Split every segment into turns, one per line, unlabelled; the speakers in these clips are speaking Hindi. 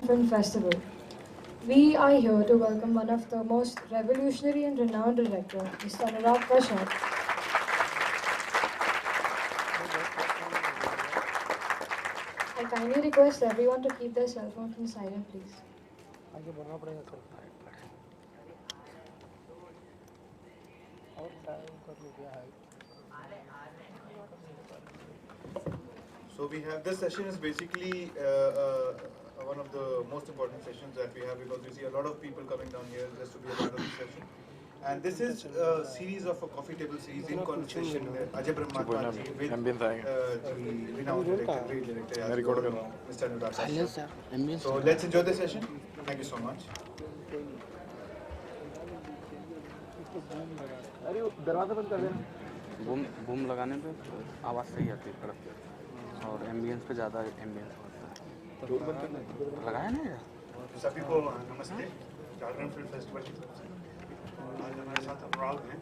Film Festival. We are here to welcome one of the most revolutionary and renowned director, Mr. Anurag Kashyap. I kindly request everyone to keep their cell phones on silent, please.
So we have this session is basically one of the most important sessions that we have because we see a lot of people coming down here just to be a part of this session. And this is a series of a coffee table series in conversation with Ajay Brahmatma ji with the renowned director, great director, Mr. Anurag Kashyap. So let's enjoy the session. Thank you so much.
Boom लगाने पे आवाज़ सही आती है कड़क और एम्बियंस पे ज़्यादा एम्बियंस होता है लगाया ना यार
सभी को नमस्ते जागरण फिल्म फेस्टिवल की तरफ से आज हमारे साथ अनुराग हैं।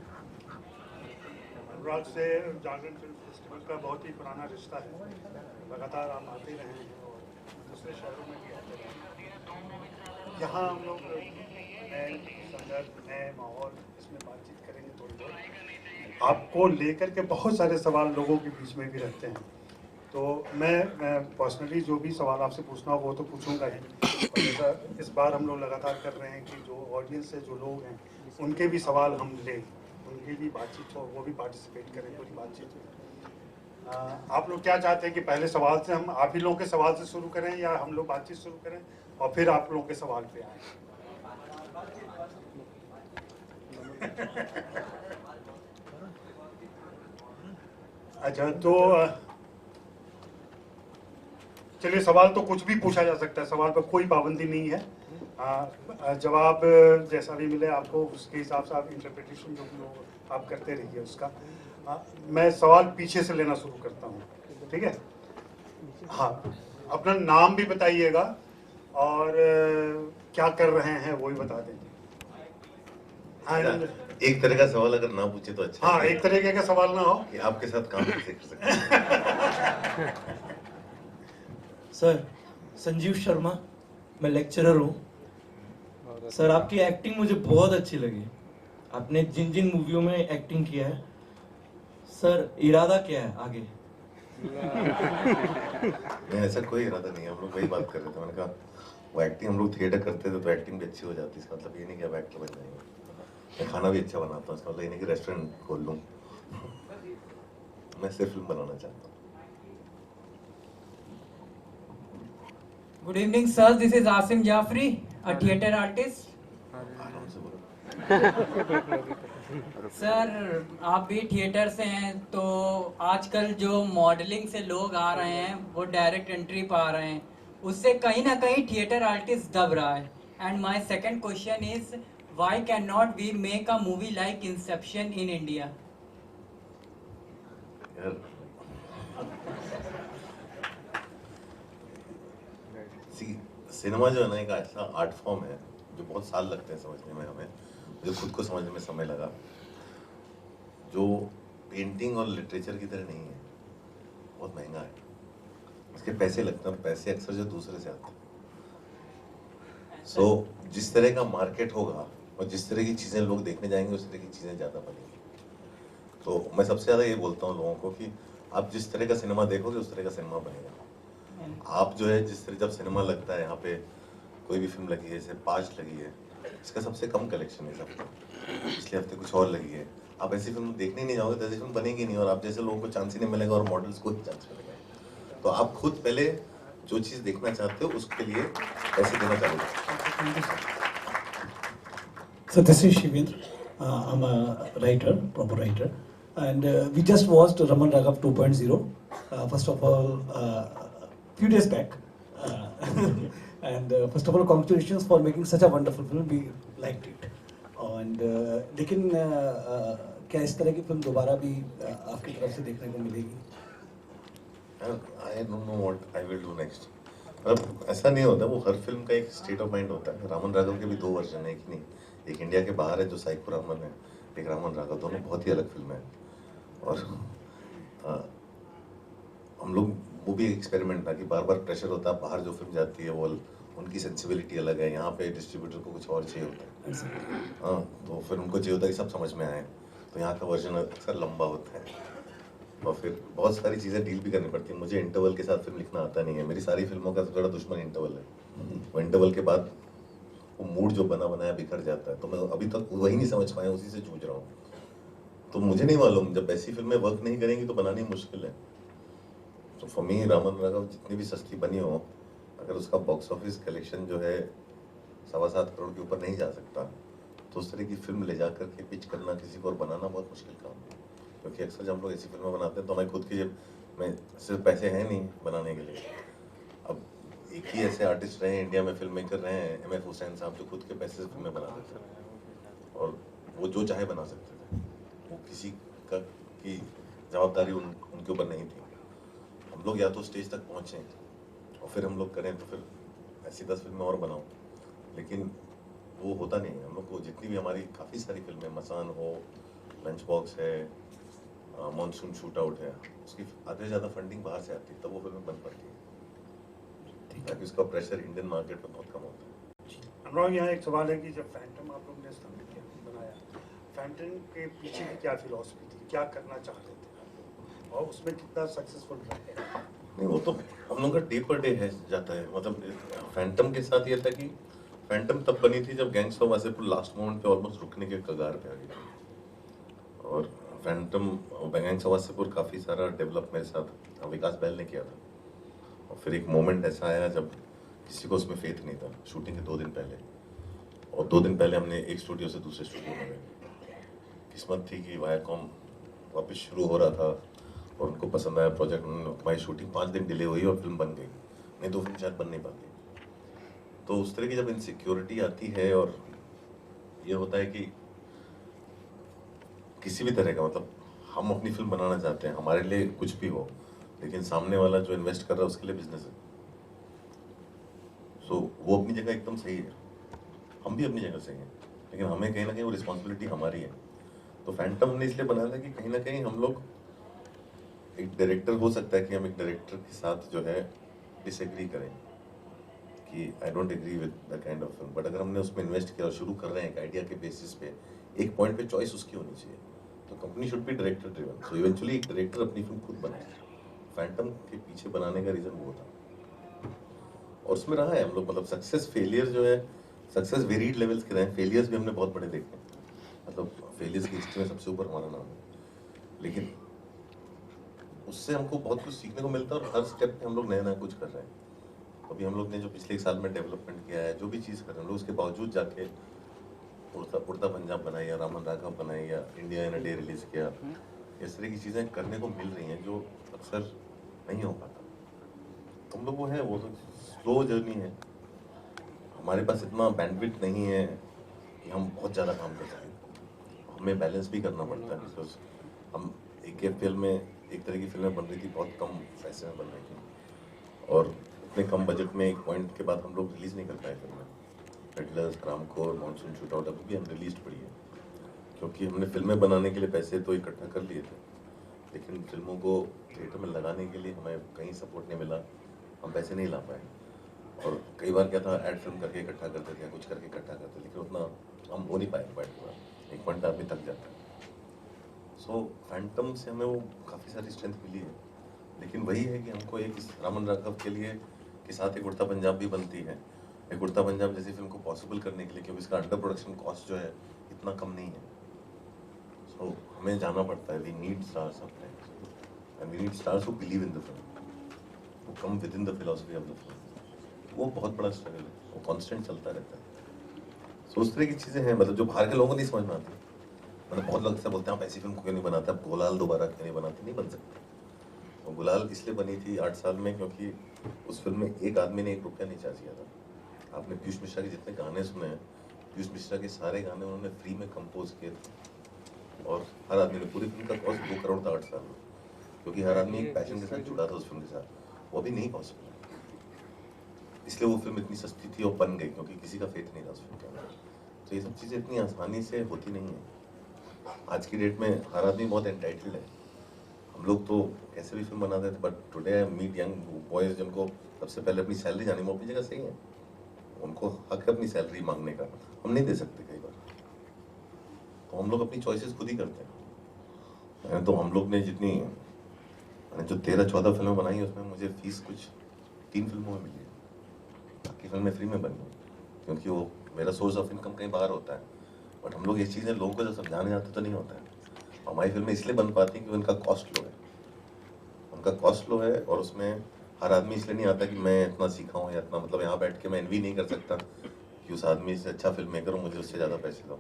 अनुराग से जागरण फिल्म फेस्टिवल का बहुत ही पुराना रिश्ता है, लगातार आप आते रहे हैं और दूसरे शहरों में भी आते रहे हैं। यहाँ हम लोग नए संदर्भ नए माहौल इसमें बातचीत करेंगे थोड़ी बहुत। आपको लेकर के बहुत सारे सवाल लोगों के बीच में भी रहते हैं, तो मैं पर्सनली जो भी सवाल आपसे पूछना होगा वो तो पूछूंगा ही। और जैसा इस बार हम लोग लगातार कर रहे हैं कि जो ऑडियंस है, जो लोग हैं, उनके भी सवाल हम लें, उनकी भी बातचीत हो, वो भी पार्टिसिपेट करें पूरी बातचीत में। आप लोग क्या चाहते हैं कि पहले सवाल से हम आप ही लोगों के सवाल से शुरू करें या हम लोग बातचीत शुरू करें और फिर आप लोगों के सवाल पे आए? अच्छा, तो चलिए, सवाल तो कुछ भी पूछा जा सकता है, सवाल पर कोई पाबंदी नहीं है। जवाब जैसा भी मिले आपको उसके हिसाब से आप इंटरप्रिटेशन जो भी आप करते रहिए उसका। मैं सवाल पीछे से लेना शुरू करता हूँ, ठीक है? हाँ, अपना नाम भी बताइएगा और क्या कर रहे हैं वो भी बता देंगे।
एक तरह का सवाल अगर ना पूछे तो अच्छा।
हाँ, एक तरीके का सवाल ना हो
कि आपके साथ काम कैसे कर सकते हैं।
सर, संजीव शर्मा, मैं लेक्चरर हूँ। सर, आपकी एक्टिंग मुझे बहुत अच्छी लगी। आपने जिन जिन मूवियों में एक्टिंग किया है, सर इरादा क्या है आगे?
नहीं, ऐसा कोई इरादा नहीं है। हम लोग वही बात कर रहे थे। मैंने कहा वो एक्टिंग हम लोग थिएटर करते थे तो एक्टिंग भी अच्छी हो जाती है। इसका मतलब ये नहीं कि अब एक्टर बन जाएंगे। मैं खाना भी अच्छा बनाता हूँ, इसका मतलब ये नहीं कि रेस्टोरेंट खोल लूँ। मैं सिर्फ फिल्म बनाना चाहता हूँ।
Good evening, sir. This is Asim Jafri, a theatre artist.
आराम से बोलो।
सर, आप भी थिएटर से हैं, तो आजकल जो मॉडलिंग से लोग आ रहे हैं वो डायरेक्ट एंट्री पा रहे हैं, उससे कहीं ना कहीं थिएटर आर्टिस्ट दब रहा है। And my second question is why can not we make a movie like Inception in India?
Cinema जो है ना एक ऐसा आर्ट फॉर्म है जो बहुत साल लगते हैं समझने में। हमें मुझे खुद को समझने में समय लगा, जो पेंटिंग और लिटरेचर की तरह नहीं है। बहुत महंगा है, उसके पैसे लगते हैं, पैसे अक्सर जो दूसरे से आते हैं। सो जिस तरह का मार्केट होगा और जिस तरह की चीज़ें लोग देखने जाएंगे उस तरह की चीज़ें ज़्यादा बनेंगी। तो मैं सबसे ज़्यादा ये बोलता हूँ लोगों को कि आप जिस तरह का सिनेमा देखोगे उस तरह का सिनेमा बनेगा। आप जो है जिस तरह जब सिनेमा लगता है, यहाँ पे कोई भी फिल्म लगी है, जैसे 5 लगी है, इसका सबसे कम कलेक्शन है सबका। पिछले हफ्ते कुछ और लगी है। आप ऐसी फिल्म देखने नहीं जाओगे तो ऐसी फिल्म बनेगी नहीं, और आप जैसे लोगों को चांस ही नहीं मिलेगा और मॉडल्स को चांस मिलेगा। तो आप खुद पहले जो चीज़ देखना चाहते हो उसके लिए पैसे देना चालू करो।
So this is Shivendra. I'm a writer, proper writer, and we just watched Raman Raghav 2.0. First of all, few days back,
And first of all, congratulations for making such a wonderful film. We liked it. And लेकिन क्या इस तरह की फिल्म दोबारा भी आपकी तरफ से देखने को मिलेगी?
I don't know what I will do next. मतलब ऐसा नहीं होता, वो हर फिल्म का एक स्टेट ऑफ माइंड होता है। रामन राघव के भी 2 वर्जन है, एक नहीं, एक इंडिया के बाहर है जो साइको रामन है, एक रामन राघव, दोनों बहुत ही अलग फिल्म है। और हम लोग वो भी एक्सपेरिमेंट था कि बार बार प्रेशर होता है, बाहर जो फिल्म जाती है वो उनकी सेंसिबिलिटी अलग है, यहाँ पे डिस्ट्रीब्यूटर को कुछ और चाहिए होता है। हाँ, तो फिर उनको चाहिए होता है कि सब समझ में आए, तो यहाँ का वर्जन अक्सर लंबा होता है और फिर बहुत सारी चीज़ें डील भी करनी पड़ती है। मुझे इंटरवल के साथ फिल्म लिखना आता नहीं है, मेरी सारी फिल्मों का सबसे बड़ा दुश्मन इंटरवल है। वो इंटरवल के बाद वो मूड जो बना बनाया बिखर जाता है, तो मैं अभी तक वही नहीं समझ पाया, उसी से जूझ रहा हूँ। तो मुझे नहीं मालूम, जब ऐसी फिल्में वर्क नहीं करेंगी तो बनानी मुश्किल है। तो फॉर मी रामन राघव जितनी भी सस्ती बनी हो, अगर उसका बॉक्स ऑफिस कलेक्शन जो है 7.25 करोड़ के ऊपर नहीं जा सकता, तो उस तरह की फिल्म ले जाकर के पिच करना किसी को और बनाना बहुत मुश्किल काम है। क्योंकि अक्सर जब हम लोग ऐसी फिल्में बनाते हैं तो हमें खुद की जेब में सिर्फ पैसे हैं नहीं बनाने के लिए। अब एक ही ऐसे आर्टिस्ट रहे हैं इंडिया में, फिल्म मेकर रहे हैं, M.F. हुसैन साहब, जो खुद के पैसे से फिल्में बनाते थे और वो जो चाहे बना सकते थे। वो किसी का की जवाबदारी उनके ऊपर नहीं थी। हम लोग या तो स्टेज तक पहुँचें और फिर हम लोग करें, तो फिर ऐसी 10 फिल्में और बनाओ, लेकिन वो होता नहीं है। हम लोग को जितनी भी हमारी काफ़ी सारी फिल्में, मसान हो, लंच बॉक्स है, मॉनसून शूट आउट है, उसकी आधे से ज़्यादा फंडिंग बाहर से आती है, तब वो फिल्में बन पाती है, ताकि उसका प्रेशर इंडियन मार्केट में बहुत कम होता है।
अनुराग, यहाँ एक सवाल है कि जब फैंटम आप लोग ने स्थापित किया, बनाया, फैंटम के पीछे की क्या फिलॉसफी थी, क्या करना चाहते थे और उसमें कितना सक्सेसफुल रहे?
नहीं, वो तो हम लोग का डे पर डे है जाता है। मतलब फैंटम के साथ ये था कि फैंटम तब बनी थी जब gangs of Wasseypur last moment पे ऑलमोस्ट रुकने के कगार पे आ गई थी। और फैंटम गैंग्स ऑफ वासेपुर काफ़ी सारा डेवलप मेरे साथ विकास बैल ने किया था। और फिर एक मोमेंट ऐसा आया जब किसी को उसमें फेथ नहीं था, शूटिंग के 2 दिन पहले, और 2 दिन पहले हमने एक स्टूडियो से दूसरे स्टूडियो में गए। किस्मत थी कि वायाकॉम वापस शुरू हो रहा था और उनको पसंद आया प्रोजेक्ट। हमारी शूटिंग 5 दिन डिले हुई और फिल्म बन गई, नहीं तो फिल्म शायद बन नहीं पाती। तो उस तरह की जब इनसिक्योरिटी आती है और ये होता है कि किसी भी तरह का, मतलब हम अपनी फिल्म बनाना चाहते हैं, हमारे लिए कुछ भी हो, लेकिन सामने वाला जो इन्वेस्ट कर रहा है उसके लिए बिजनेस है। सो वो अपनी जगह एकदम सही है, हम भी अपनी जगह सही हैं, लेकिन हमें कहीं ना कहीं वो रिस्पॉन्सिबिलिटी हमारी है। तो फैंटम हमने इसलिए बनाया था कि कहीं ना कहीं हम लोग, एक डायरेक्टर हो सकता है कि हम एक डायरेक्टर के साथ जो है डिसएग्री करें कि I don't agree with the kind of film, but अगर हमने उसमें इन्वेस्ट किया और शुरू कर रहे हैं एक आइडिया के बेसिस पे, एक पॉइंट पे चॉइस उसकी होनी चाहिए। तो company should be director driven, so eventually एक डायरेक्टर अपनी फिल्म खुद बनाए। फैंटम के पीछे बनाने का रीज़न वो था और उसमें रहा है हम लोग, मतलब सक्सेस फेलियर जो है, सक्सेस वेरीड लेवल्स के रहे हैं, फेलियर्स भी हमने बहुत बड़े देखे हैं। मतलब फेलियर्स की हिस्ट्री में सबसे ऊपर हमारा नाम है, लेकिन उससे हमको बहुत कुछ सीखने को मिलता है और हर स्टेप पे हम लोग नया नया कुछ कर रहे हैं। अभी हम लोग ने जो पिछले 1 साल में डेवलपमेंट किया है, जो भी चीज़ कर रहे हैं हम लोग, उसके बावजूद जाके उड़ता पंजाब बनाई या रामन राघव बनाई या India in a day release किया, इस तरह की चीज़ें करने को मिल रही हैं जो अक्सर नहीं हो पाता। हम लोग वो है, वो तो स्लो जर्नी है, हमारे पास इतना बैंडविड्थ नहीं है कि हम बहुत ज़्यादा काम कर सकें। हमें बैलेंस भी करना पड़ता है, बिकॉज हम एक फिल्म में, एक तरह की फिल्में बन रही थी, बहुत कम पैसे में बन रही थी और इतने कम बजट में एक पॉइंट के बाद हम लोग रिलीज़ नहीं कर पाए फिल्में। Hitler's, Ramkor, monsoon shoot out अभी भी अनरिलीज्ड पड़ी है, क्योंकि हमने फिल्में बनाने के लिए पैसे तो इकट्ठा कर लिए थे, लेकिन फिल्मों को थिएटर में लगाने के लिए हमें कहीं सपोर्ट नहीं मिला, हम पैसे नहीं ला पाए। और कई बार क्या था, ऐड फिल्म करके इकट्ठा करते थे, कुछ करके इकट्ठा करते, लेकिन उतना हम हो नहीं पाए बैठ के, एक पॉइंट आदमी थक जाता है। सो फैंटम से हमें वो काफ़ी सारी स्ट्रेंथ मिली है, लेकिन वही है कि हमको एक रामन राघव के लिए के साथ एक उड़ता पंजाब भी बनती है। एक उड़ता पंजाब जैसी फिल्म को पॉसिबल करने के लिए, क्योंकि इसका अंडर प्रोडक्शन कॉस्ट जो है इतना कम नहीं है, सो हमें जाना पड़ता है। We need stars and we need stars who believe in the film, वो come within the philosophy of the film. वो बहुत बड़ा स्ट्रगल है, वो कांस्टेंट चलता रहता है। सो उस तरह की चीज़ें हैं, मतलब जो बाहर के लोगों को नहीं समझ में आती। मतलब बहुत लोग से बोलते हैं आप ऐसी फिल्म क्यों नहीं बनाते, आप गुलाल दोबारा क्यों नहीं बनाते, नहीं बन सकते। और गुलाल इसलिए बनी थी 8 साल में, क्योंकि उस फिल्म में एक आदमी ने 1 रुपया नहीं चार्ज किया था। आपने पीयूष मिश्रा के जितने गाने सुने हैं, पीयूष मिश्रा के सारे गाने उन्होंने फ्री में कंपोज किए थे। और हर आदमी ने, पूरी फिल्म का कॉस्ट 2 करोड़ था 8 साल में, क्योंकि हर आदमी एक पैशन के साथ जुड़ा था उस फिल्म के साथ। वो अभी नहीं पॉसिबल है, इसलिए वो फिल्म इतनी सस्ती थी और बन गई, क्योंकि किसी का फेथ नहीं था उस फिल्म के अंदर। तो ये सब चीज़ें इतनी आसानी से होती नहीं है। आज की डेट में हर आदमी बहुत एंटाइटल्ड है। हम लोग तो कैसे भी फिल्म बनाते थे, but today I meet young boys जिनको सबसे पहले अपनी सैलरी जानी, वो अपनी जगह सही है, उनको हक है अपनी सैलरी मांगने का, हम नहीं दे सकते कई बार। तो हम लोग अपनी चॉइसेस खुद ही करते हैं। तो हम लोग ने जितनी, मैंने जो 13-14 फिल्में बनाई है, उसमें मुझे फीस कुछ 3 फिल्मों में मिली है, बाकी फिल्में फ्री में बनी, क्योंकि वो मेरा सोर्स ऑफ इनकम कहीं बाहर होता है। बट हम लोग ये चीज़ें लोगों को जब समझाने जाते तो नहीं होता है। हमारी फिल्में इसलिए बन पाती हैं कि उनका कॉस्ट लो है, उनका कॉस्ट लो है, और उसमें हर आदमी इसलिए नहीं आता कि मैं इतना सीखा हूँ या इतना, मतलब यहाँ बैठ के मैं एनवी नहीं कर सकता कि उस आदमी से अच्छा फिल्म मेकर हूँ, मुझे उससे ज़्यादा पैसे दो।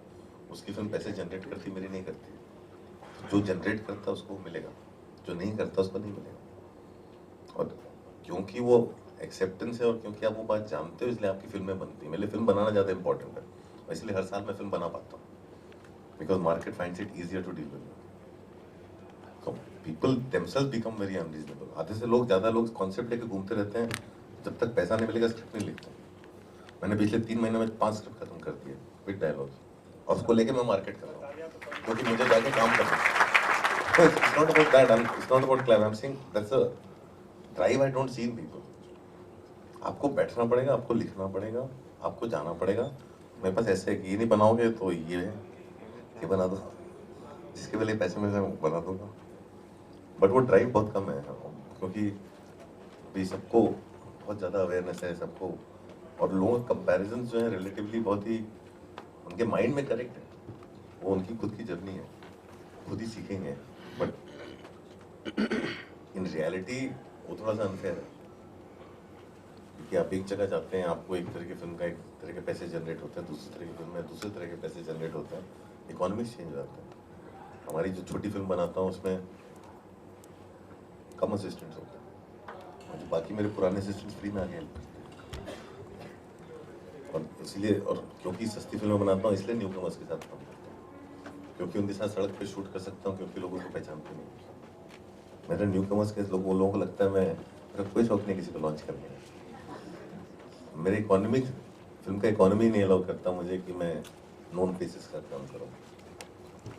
उसकी फिल्म पैसे जनरेट करती, मेरी नहीं करती। जो जनरेट करता है उसको मिलेगा, जो नहीं करता उसको नहीं मिलेगा। और क्योंकि वो एक्सेप्टेंस है और क्योंकि आप वो बात जानते हो, इसलिए आपकी फिल्में बनती है। मेरे लिए फिल्म बनाना ज़्यादा इंपॉर्टेंट है, इसलिए हर साल मैं फिल्म बना पाता हूँ, because market finds it easier to deal with. So people themselves become very unreasonable. आधे से लोग, ज़्यादा लोग कॉन्सेप्ट लेके घूमते रहते हैं, जब तक पैसा नहीं मिलेगा स्क्रिप्ट नहीं लिखते। मैंने पिछले 3 महीने में 5 स्क्रिप्ट खत्म कर दिए विद डायलॉग्स, और उसको लेके मैं मार्केट कर रहा हूँ, क्योंकि मुझे जाके काम करना है। It's not about that, it's not about clever. I'm saying that's a drive I don't see in people. आपको बैठना पड़ेगा, आपको लिखना पड़ेगा, आपको जाना पड़ेगा। मेरे पास ऐसे है कि ये नहीं बनाओगे तो ये है, ये बना दो, जिसके पहले पैसे मिल जाए वो बना दूंगा। बट वो ड्राइव बहुत कम है, क्योंकि अभी सबको बहुत ज़्यादा अवेयरनेस है सबको, और लोगों के कंपैरिजन जो है रिलेटिवली बहुत ही उनके माइंड में करेक्ट है। वो उनकी खुद की जर्नी है, खुद ही सीखेंगे, बट इन रियलिटी वो थोड़ा सा अनफेयर है, क्योंकि आप एक जगह जाते हैं, आपको एक तरह की फिल्म का एक तरह के पैसे जनरेट होते हैं, दूसरी तरह की फिल्म में दूसरे तरह के पैसे जनरेट होते हैं, इकोनॉमिक्स चेंज हो जाता है। हमारी जो छोटी फिल्म बनाता हूँ उसमें कम असिस्टेंट्स होते हैं, और जो बाकी मेरे पुराने असिस्टेंट्स फ्री में आगे हेल्प करते हैं। और इसलिए, और क्योंकि सस्ती फिल्में बनाता हूँ, इसलिए न्यू कमर्स के साथ काम करता हूँ, क्योंकि उनके साथ सड़क पे शूट कर सकता हूँ, क्योंकि लोगों को पहचानते नहीं। मेरे न्यू कमर्स के लोगों को लगता है मेरा कोई शौक नहीं किसी को लॉन्च करने का। मेरे इकोनॉमिक फिल्म का इकोनॉमी नहीं अलाउ करता मुझे कि मैं नॉन फेसेस का काम करूँ।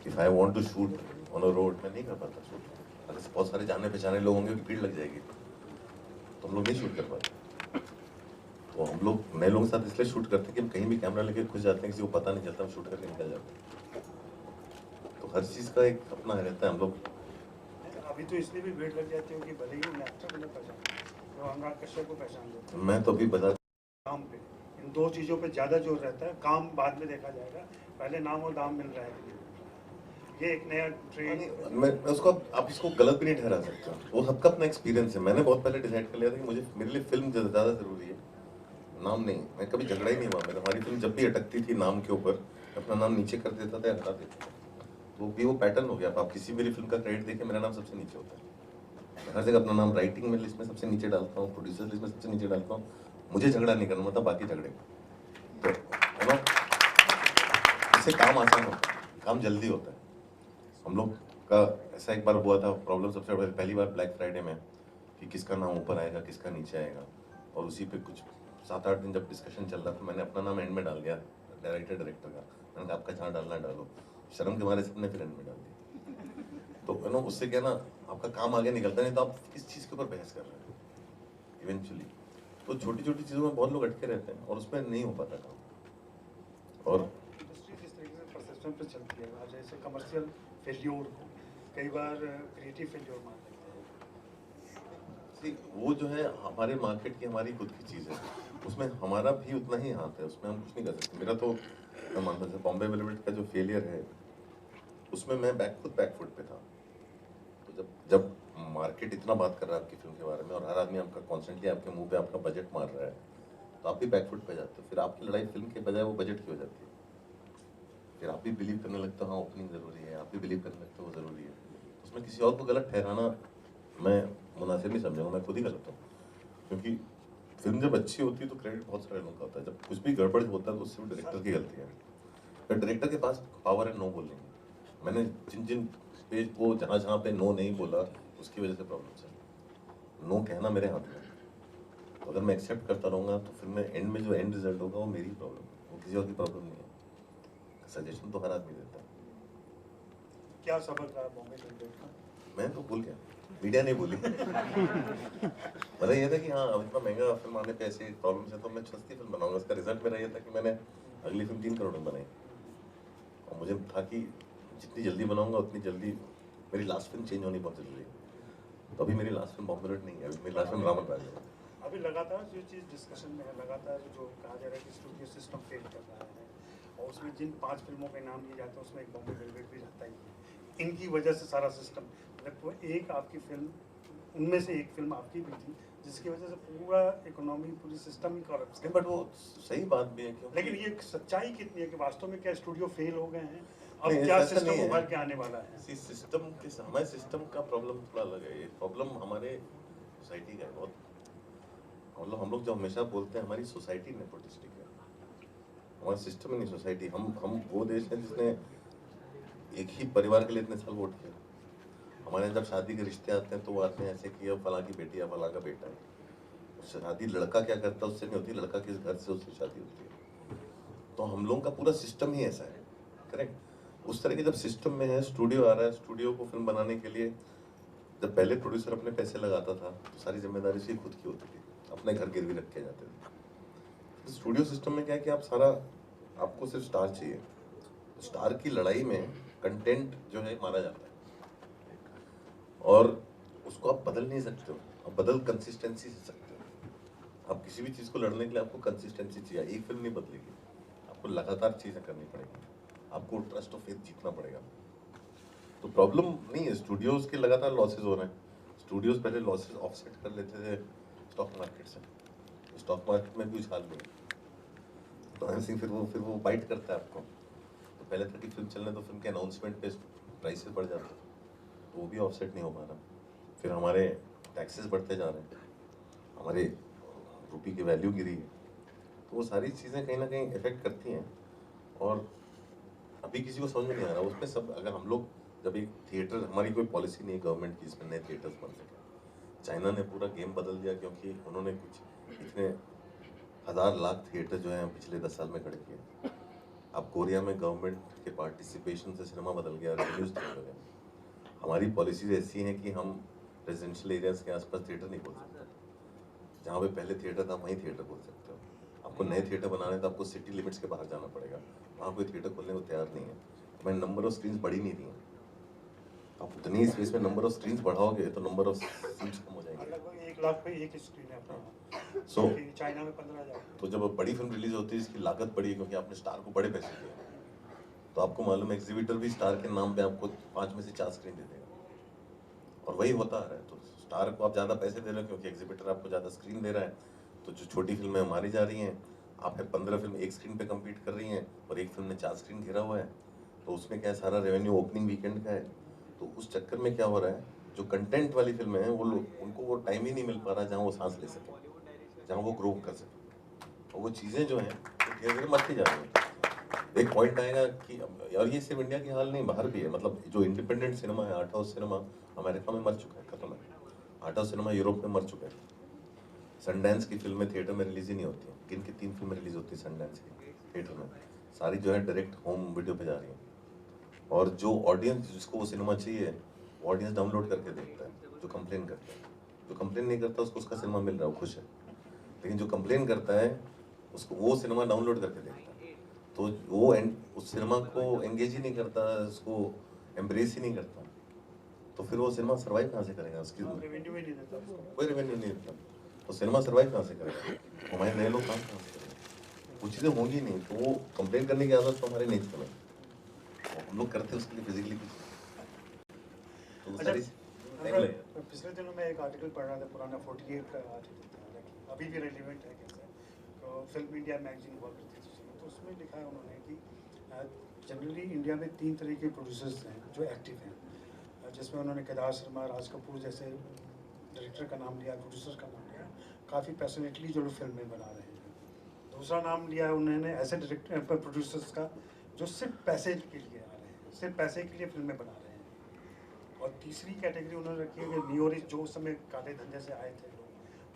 If I want to shoot on a road, मैं नहीं कर पाता शूट। अगर बहुत सारे जाने पहचाने लोग होंगे, भीड़ लग जाएगी, तो हम लोग नहीं शूट कर पाते। तो हम लोग नए लोगों के साथ इसलिए शूट करते हैं कि हम कहीं भी कैमरा लेके घुस जाते हैं, किसी को पता नहीं चलता, हम शूट करके निकल जाते हैं। तो हर चीज़ का एक अपना रहता है। हम लोग
अभी तो इसलिए भी भीड़ लग जाती है कि भले ही मैं एक्टर को नहीं पहचान, तो अनुराग कश्यप को पहचान लेते
मैं तो अभी बता
काम पे, इन 2 चीज़ों पे ज़्यादा जोर रहता है। काम बाद में देखा जाएगा, पहले नाम और दाम मिल रहा है। ये एक नया ट्रेंड,
मैं उसको, आप इसको गलत भी नहीं ठहरा सकते, वो सबका अपना एक्सपीरियंस है। मैंने बहुत पहले डिसाइड कर लिया था कि मुझे, मेरे लिए फिल्म ज़्यादा ज़रूरी है, नाम नहीं। मैं कभी झगड़ा ही नहीं हुआ मेरा, हमारी फिल्म जब भी अटकती थी नाम के ऊपर, अपना नाम नीचे कर देता था या हटा देता था। तो भी वो पैटर्न हो गया। आप किसी मेरी फिल्म का क्रेडिट देखें, मेरा नाम सबसे नीचे होता है। मैं हर जगह अपना नाम राइटिंग में लिस्ट में सबसे नीचे डालता हूँ, प्रोड्यूसर लिस्ट में सबसे नीचे डालता हूँ। मुझे झगड़ा नहीं करना, मतलब बाकी झगड़े, तो है ना, इससे काम आसान होता है, काम जल्दी होता है। हम लोग का ऐसा एक बार हुआ था प्रॉब्लम, सबसे पहली बार ब्लैक फ्राइडे में, कि किसका नाम ऊपर आएगा किसका नीचे आएगा, और उसी पे कुछ 7-8 दिन जब डिस्कशन चल रहा था, मैंने अपना नाम एंड में डाल दिया, डायरेक्टर का। मैंने कहा आपका जहाँ डालना डालो, शर्म के मारे सबने फिर एंड में डाल दिया। तो यू नो, उससे क्या ना, आपका काम आगे निकलता नहीं, तो आप किस चीज़ के ऊपर बहस कर रहे हैं इवेंचुअली। तो छोटी छोटी चीज़ों में बहुत लोग अटके रहते हैं, और उसमें नहीं हो पाता काम। और
इंडस्ट्री जिस तरीके से परसेप्शन पे चलती है, आज जैसे कमर्शियल फेल्योर को कई बार क्रिएटिव फेल्योर मान लेते हैं।
वो जो है हमारे मार्केट की, हमारी खुद की चीज़ है, उसमें हमारा भी उतना ही हाथ है, उसमें हम कुछ नहीं कर सकते। मेरा तो, मैं मानता हूँ बॉम्बे वेलवेट का जो फेलियर है, उसमें मैं खुद बैकफुट पे था। तो जब मार्केट इतना बात कर रहा है आपकी फिल्म के बारे में, और हर आदमी आपका कॉन्स्टेंटली आपके मुंह पे आपका बजट मार रहा है, तो आप भी बैकफुट पे जाते हो। फिर आपकी लड़ाई फिल्म के बजाय वो बजट की हो जाती है। फिर आप भी बिलीव करने लगते हो हाँ ओपनिंग ज़रूरी है, आप भी बिलीव करने लगते हो वो ज़रूरी है। उसमें किसी और को गलत ठहराना मैं मुनासिब नहीं समझूंगा, मैं खुद ही गलत हूँ। क्योंकि फिल्म जब अच्छी होती है तो क्रेडिट बहुत सारे लोगों का होता है, जब कुछ भी गड़बड़ होता है तो उससे डायरेक्टर की गलती है। तो डायरेक्टर के पास पावर है नो बोलने की। मैंने जिन जिन पेज को जहाँ जहाँ पे नो नहीं बोला उसकी वजह से प्रॉब्लम है। नो कहना मेरे हाथ में है। तो अगर मैं एक्सेप्ट करता रहूँगा तो फिर मैं एंड में जो एंड रिजल्ट होगा वो मेरी प्रॉब्लम है, वो किसी और की प्रॉब्लम नहीं है। सजेशन तो हर आदमी देता है।
क्या सबक रहा बॉम्बे फिल्म गेट का?
मैं तो भूल गया, मीडिया नहीं भूली। मतलब ये था कि हाँ अब इतना महंगा फिल्म आने पे ऐसी प्रॉब्लम है तो मैं सस्ती फिल्म बनाऊंगा। इसका रिजल्ट मेरा ये था कि मैंने अगली फिल्म 3 करोड़ में बनाई, और मुझे था कि जितनी जल्दी बनाऊंगा उतनी जल्दी मेरी लास्ट फिल्म चेंज होनी बहुत जरूरी है। तो अभी मेरी लास्ट फिल्म बॉम्बे रोड नहीं है, अभी मेरी लास्ट फिल्म रामन राज है।
अभी लगातार जो चीज़ डिस्कशन में है, लगातार जो कहा जा रहा है कि स्टूडियो सिस्टम फेल कर रहा है, और उसमें जिन 5 फिल्मों के नाम लिए जाते हैं उसमें एक बॉम्बे वेलवेट भी रहता ही है। इनकी वजह से सारा सिस्टम, मतलब तो एक आपकी फिल्म, उनमें से एक फिल्म आपकी भी थी जिसकी वजह से पूरा इकोनॉमी, पूरी सिस्टम ही करप्ट है।
बट वो सही बात भी है क्योंकि
लेकिन ये सच्चाई कितनी है कि वास्तव में क्या स्टूडियो फेल हो गए हैं? अब
नहीं,
क्या
ऐसा नहीं
सिस्टम
है।
उभर के आने वाला है?
सिस्टम के हमारे सिस्टम का प्रॉब्लम थोड़ा अलग है। ये प्रॉब्लम हमारे सोसाइटी का है बहुत। मतलब हम लोग जो हमेशा बोलते हैं हमारी सोसाइटी नेपोटिस्टिक है, हमारा सिस्टम ही नहीं सोसाइटी। हम वो देश है जिसने एक ही परिवार के लिए इतने साल वोट किया। हमारे यहाँ जब शादी के रिश्ते आते हैं तो वो आते हैं ऐसे कि अब फलां की बेटी या फलां का बेटा है। शादी लड़का क्या करता है उससे नहीं होती, लड़का किस घर से उससे शादी होती है। तो हम लोगों का पूरा सिस्टम ही ऐसा है, करेक्ट। उस तरह के जब सिस्टम में है, स्टूडियो आ रहा है, स्टूडियो को फिल्म बनाने के लिए जब पहले प्रोड्यूसर अपने पैसे लगाता था तो सारी जिम्मेदारी उसकी खुद की होती थी, अपने घर गिरवी रखे जाते थे। स्टूडियो सिस्टम में क्या है कि आप सारा, आपको सिर्फ स्टार चाहिए। स्टार की लड़ाई में कंटेंट जो है मारा जाता है, और उसको आप बदल नहीं सकते हो। आप बदल कंसिस्टेंसी से सकते हो। आप किसी भी चीज़ को लड़ने के लिए आपको कंसिस्टेंसी चाहिए। एक फिल्म नहीं बदलेगी, आपको लगातार चीज़ें करनी पड़ेगी, आपको ट्रस्ट ऑफ फेथ जीतना पड़ेगा। तो प्रॉब्लम नहीं है, स्टूडियोज़ के लगातार लॉसेज हो रहे हैं। स्टूडियोज़ पहले लॉसेज ऑफसेट कर लेते थे स्टॉक मार्केट से, स्टॉक मार्केट में भी उछाल नहीं है तो ऐसे फिर वो बाइट करता है आपको। तो पहले था कि फिल्म चलने तो फिल्म के अनाउंसमेंट पे प्राइसेस बढ़ जाते थे, तो वो भी ऑफसेट नहीं हो पा रहा। फिर हमारे टैक्सेस बढ़ते जा रहे हैं, हमारे रुपये की वैल्यू गिरी है। तो वो सारी चीज़ें कहीं ना कहीं इफेक्ट करती हैं, और अभी किसी को समझ में नहीं आ रहा उसमें सब। अगर हम लोग जब एक थिएटर, हमारी कोई पॉलिसी नहीं है गवर्नमेंट की इसमें नए थिएटर्स बन सके। चाइना ने पूरा गेम बदल दिया क्योंकि उन्होंने कुछ इतने 1000 लाख थिएटर जो हैं पिछले 10 साल में खड़े किए। अब कोरिया में गवर्नमेंट के पार्टिसिपेशन से सिनेमा बदल गया, रेवेन्यूज बदल गए। हमारी पॉलिसीज ऐसी हैं कि हम रेजिडेंशियल एरियाज के आसपास थिएटर नहीं खोल सकते। जहाँ पे पहले थिएटर था वहीं थिएटर खोल सकते हो। आपको नए थिएटर बनाने तो आपको सिटी लिमिट्स के बाहर जाना पड़ेगा, वहाँ कोई थिएटर खोलने को तैयार नहीं है। मैंने नंबर ऑफ स्क्रीन्स बढ़ी नहीं रही हैं। आप उतनी स्पेस में नंबर ऑफ स्क्रीन्स बढ़ाओगे तो नंबर ऑफ सीट्स कम हो जाएंगे।
लगभग 1 लाख पे एक स्क्रीन है अपना।
So,
चाइना में 15,000।
तो जब बड़ी फिल्म रिलीज होती है इसकी लागत बढ़ी क्योंकि आपने स्टार को बड़े पैसे दिए। तो आपको मालूम है एग्जीबिटर भी स्टार के नाम पे आपको 5 में से 4 स्क्रीन दे देगा, और वही होता आ रहा है। तो स्टार को आप ज़्यादा पैसे दे रहे हो क्योंकि एग्जीबिटर आपको ज़्यादा स्क्रीन दे रहा है। तो जो छोटी फिल्में मारी जा रही हैं, आप है 15 फिल्म एक स्क्रीन पे कम्पीट कर रही हैं और एक फिल्म ने 4 स्क्रीन घेरा हुआ है। तो उसमें क्या है, सारा रेवेन्यू ओपनिंग वीकेंड का है। तो उस चक्कर में क्या हो रहा है, जो कंटेंट वाली फिल्में हैं वो लोग, उनको वो टाइम ही नहीं मिल पा रहा जहाँ वो सांस ले सकें, जहाँ वो ग्रो कर सकें। और वो चीज़ें जो हैं धीरे धीरे मरती जा रही हैं। एक पॉइंट आएगा कि, और ये सिर्फ इंडिया की हाल नहीं, बाहर भी है। मतलब जो इंडिपेंडेंट सिनेमा है, आर्ट हाउस सिनेमा अमेरिका में मर चुका है, खत्म है। आर्ट हाउस सिनेमा यूरोप में मर चुका है। सनडांस की फिल्में थिएटर में रिलीज ही नहीं होती हैं। गिन के 3 फिल्में रिलीज होती है सनडांस की थिएटर में, सारी जो है डायरेक्ट होम वीडियो पे जा रही हैं। और जो ऑडियंस जिसको वो सिनेमा चाहिए, ऑडियंस डाउनलोड करके देखता है। जो कंप्लेन करता है, जो कंप्लेन नहीं करता उसको उसका सिनेमा मिल रहा है, वो खुश है। लेकिन जो कंप्लेन करता है उसको वो सिनेमा डाउनलोड करके देखता है, तो वो उस सिनेमा को एंगेज ही नहीं करता, उसको एम्ब्रेस ही नहीं करता। तो फिर वो सिनेमा सर्वाइव कहाँ से करेगा? उसकी
रेवेन्यू ही नहीं देता उसको।
कोई रेवेन्यू नहीं देता, तो सिनेमा सर्वाइव कहाँ से करेगा? हमारे नए लोग काम कहाँ से करेंगे? वो चीज़ें होंगी नहीं। तो वो कंप्लेन करने की आदत तो हमारे नेचर में, हम लोग करते उसके लिए फिजिकली कुछ। तो वो सारी
पिछले दिनों में एक आर्टिकल पढ़ रहा था, पुराना 48 का आर्टिकल था, लेकिन अभी भी रेलिवेंट है कैसे। तो फिल्म इंडिया मैगजीन हुआ करती थी उसमें, तो उसमें लिखा है उन्होंने कि जनरली इंडिया में 3 तरह के प्रोड्यूसर्स हैं जो एक्टिव हैं, जिसमें उन्होंने केदार शर्मा, राज कपूर जैसे डायरेक्टर का नाम लिया, प्रोड्यूसर का नाम लिया। काफ़ी पैशनेटली जो लोग फिल्में बना रहे हैं। दूसरा नाम लिया है उन्होंने ऐसे डायरेक्टर प्रोड्यूसर्स का जो सिर्फ पैसे के लिए आ रहे हैं, सिर्फ पैसे के लिए फिल्में बना रहे हैं। और तीसरी कैटेगरी उन्होंने रखी है कि न्यू जो उस समय काले धंधे से आए थे लोग,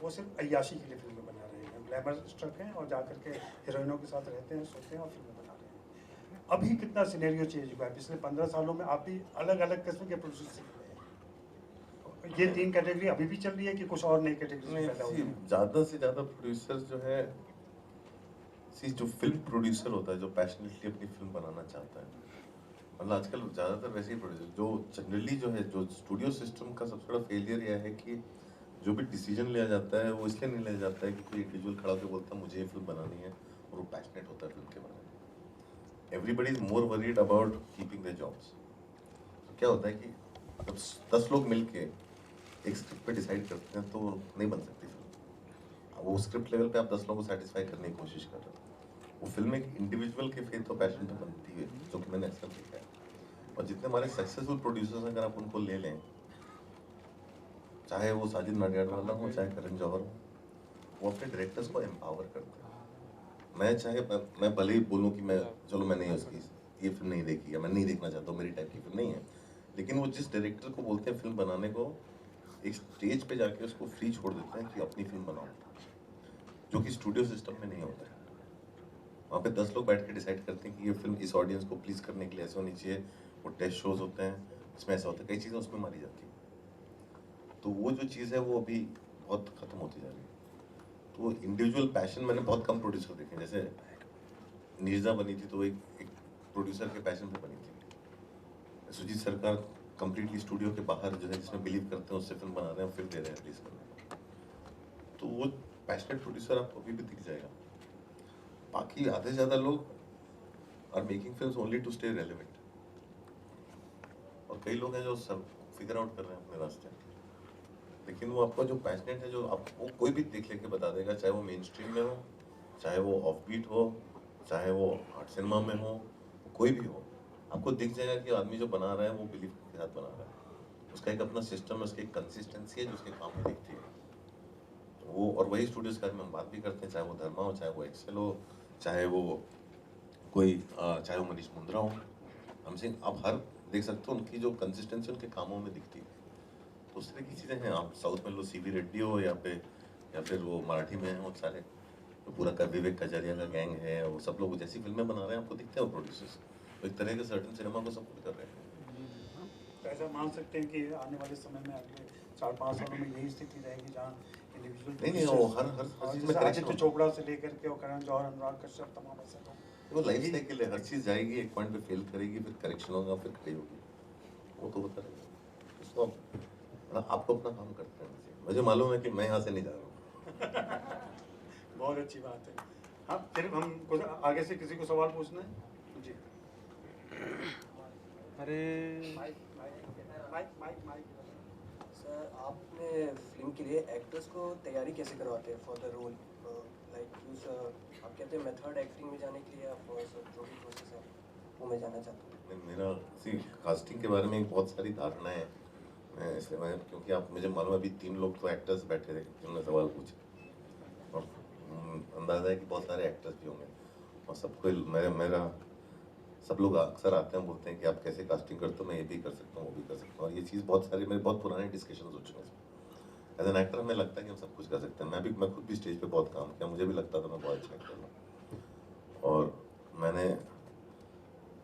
वो सिर्फ अय्याशी के लिए फिल्में बना रहे हैं, ग्लैमर स्ट्रक हैं और जाकर के हीरोइनों के साथ रहते हैं, सोते हैं और फिल्में बना रहे हैं। अभी कितना सिनेरियो चेंज हुआ है, पिछले 15 सालों में आप भी अलग अलग किस्म के प्रोड्यूसर सीख रहे हैं। ये 3 कैटेगरी अभी भी चल रही है कि कुछ और नई कैटेगरी पैदा हो रही है?
ज़्यादा से ज़्यादा प्रोड्यूसर जो है, जो फिल्म प्रोड्यूसर होता है जो पैशनेटली अपनी फिल्म बनाना चाहता है, मतलब आजकल ज़्यादातर वैसे ही प्रोड्यूसर जो जनरली जो है, जो स्टूडियो सिस्टम का सबसे बड़ा फेलियर यह है कि जो भी डिसीजन लिया जाता है वो इसलिए नहीं लिया जाता है कि कोई इंडिविजुअल खड़ा होकर बोलता है मुझे ये फिल्म बनानी है और वो पैशनेट होता है फिल्म के बारे में। Everybody is more worried about keeping their jobs. तो क्या होता है कि जब 10 लोग मिलके एक स्क्रिप्ट पे डिसाइड करते हैं तो नहीं बन सकती फिल्म। वो स्क्रिप्ट लेवल पे आप 10 लोगों को सेटिस्फाई करने की कोशिश कर रहे हो, वो फिल्म एक इंडिविजुअल के फेथ और पैशन पे बनती है, जो कि मैंने अक्सर देखा है। और जितने हमारे सक्सेसफुल प्रोड्यूसर्स हैं, अगर आप उनको ले लें, चाहे वो साजिद नाडियाडवाला हो, चाहे करण जौहर हो, वो अपने डायरेक्टर्स को एम्पावर करते हैं। मैं भले ही बोलूँ कि मैंने उसकी ये फिल्म नहीं देखी या मैं नहीं देखना चाहता हूँ, मेरी टाइप की फिल्म नहीं है, लेकिन वो जिस डायरेक्टर को बोलते हैं फिल्म बनाने को, एक स्टेज पे जाके उसको फ्री छोड़ देते हैं कि अपनी फिल्म बनाओ, जो कि स्टूडियो सिस्टम में नहीं होता है। वहाँ पे 10 लोग बैठ के डिसाइड करते हैं कि ये फिल्म इस ऑडियंस को प्लीज़ करने के लिए ऐसे होनी चाहिए। वो टेस्ट शोज होते हैं, इसमें ऐसा होता है, कई चीज़ें उसमें मारी जाती हैं। तो वो जो चीज़ है वो अभी बहुत ख़त्म होती जा रही है। तो इंडिविजुअल पैशन मैंने बहुत कम प्रोड्यूसर देखे, जैसे नीरजा बनी थी तो एक प्रोड्यूसर के पैशन पे बनी थी। सुजीत सरकार कम्प्लीटली स्टूडियो के बाहर जो है जिसमें बिलीव करते हैं उससे फिल्म बना रहे हैं, फिर दे रहे हैं रिलीज करने। तो वो पैशनेट प्रोड्यूसर आपको अभी भी दिख जाएगा। बाकी आधे से ज़्यादा लोग are making films only to stay relevant, और कई लोग हैं जो सब फिगर आउट कर रहे हैं अपने रास्ते। लेकिन वो आपका जो पैशनेट है, जो आपको कोई भी देख लेके बता देगा, चाहे वो मेन स्ट्रीम में हो, चाहे वो ऑफ बीट हो, चाहे वो आर्ट सिनेमा में हो, कोई भी हो, आपको दिख जाएगा कि आदमी जो बना रहा है वो बिलीव के साथ बना रहा है। उसका एक अपना सिस्टम है, उसकी एक कंसिस्टेंसी है जो उसके काम में दिखती है। तो वो, और वही स्टूडियोज़ का हम बात भी करते हैं, चाहे वो धर्मा हो, चाहे वो एक्सेल हो, चाहे वो मनीष मुंद्रा हो, हमसे आप हर देख सकते हो उनकी जो कंसिस्टेंसी उनके कामों में दिखती है। तो उस तरह की चीज़ें हैं। आप साउथ में लो सीवी रेड्डी हो, या फिर वो मराठी में हैं, वो सारे तो पूरा का विवेक कजरिया का गैंग है, वो सब लोग जैसी फिल्में बना रहे हैं आपको दिखते हैं वो प्रोड्यूसर्स, तो एक तरह के सर्टन सिनेमा को सपोर्ट कर रहे हैं।
तो ऐसा मान सकते हैं कि आने वाले समय में अगले 4-5 सालों में यही स्थिति रहेगी जहाँ इंडिविजुअल
नहीं, वो हर चीज़ में करेक्शन
आदित्य चोपड़ा से लेकर के और करण जौहर, अनुराग कश्यप, तमाम ऐसे लोग,
वो लाइफ साइकिल है, हर चीज़ जाएगी, एक पॉइंट पे फेल करेगी, फिर करेक्शन होगा, फिर खड़ी होगी, वो तो होता रहेगा। उसको आपको अपना काम करते हैं। मुझे मालूम है कि मैं यहाँ से नहीं जा रहा हूँ।
बहुत अच्छी बात है। हाँ, फिर हम कुछ आगे से किसी को सवाल पूछना है जी?
अरे
माइक।
सर, आपने फिल्म के लिए एक्टर्स को तैयारी कैसे करवाते हैं फॉर द रोल? लाइक आप कहते हैं मेथड एक्टिंग में जाने के लिए, आप जो भी प्रोसेस है वो मैं जानना चाहता हूँ।
नहीं, मेरा कास्टिंग के बारे में बहुत सारी धारणाएं हैं। मैं क्योंकि आप मुझे मालूम है अभी 3 लोग तो एक्टर्स बैठे थे जिन्होंने सवाल पूछे, और अंदाज़ा है कि बहुत सारे एक्टर्स भी होंगे, और सबको मेरा सब लोग अक्सर आते हैं बोलते हैं कि आप कैसे कास्टिंग करते हो, मैं ये भी कर सकता हूँ, वो भी कर सकता हूँ। और ये चीज़ बहुत सारी मेरे बहुत पुराने डिस्कशन हो चुके हैं इसमें। एज एन एक्टर हमें लगता है कि हम सब कुछ कर सकते हैं। मैं खुद भी स्टेज पे बहुत काम किया, मुझे भी लगता था मैं बहुत अच्छा एक्टर हूँ। और मैंने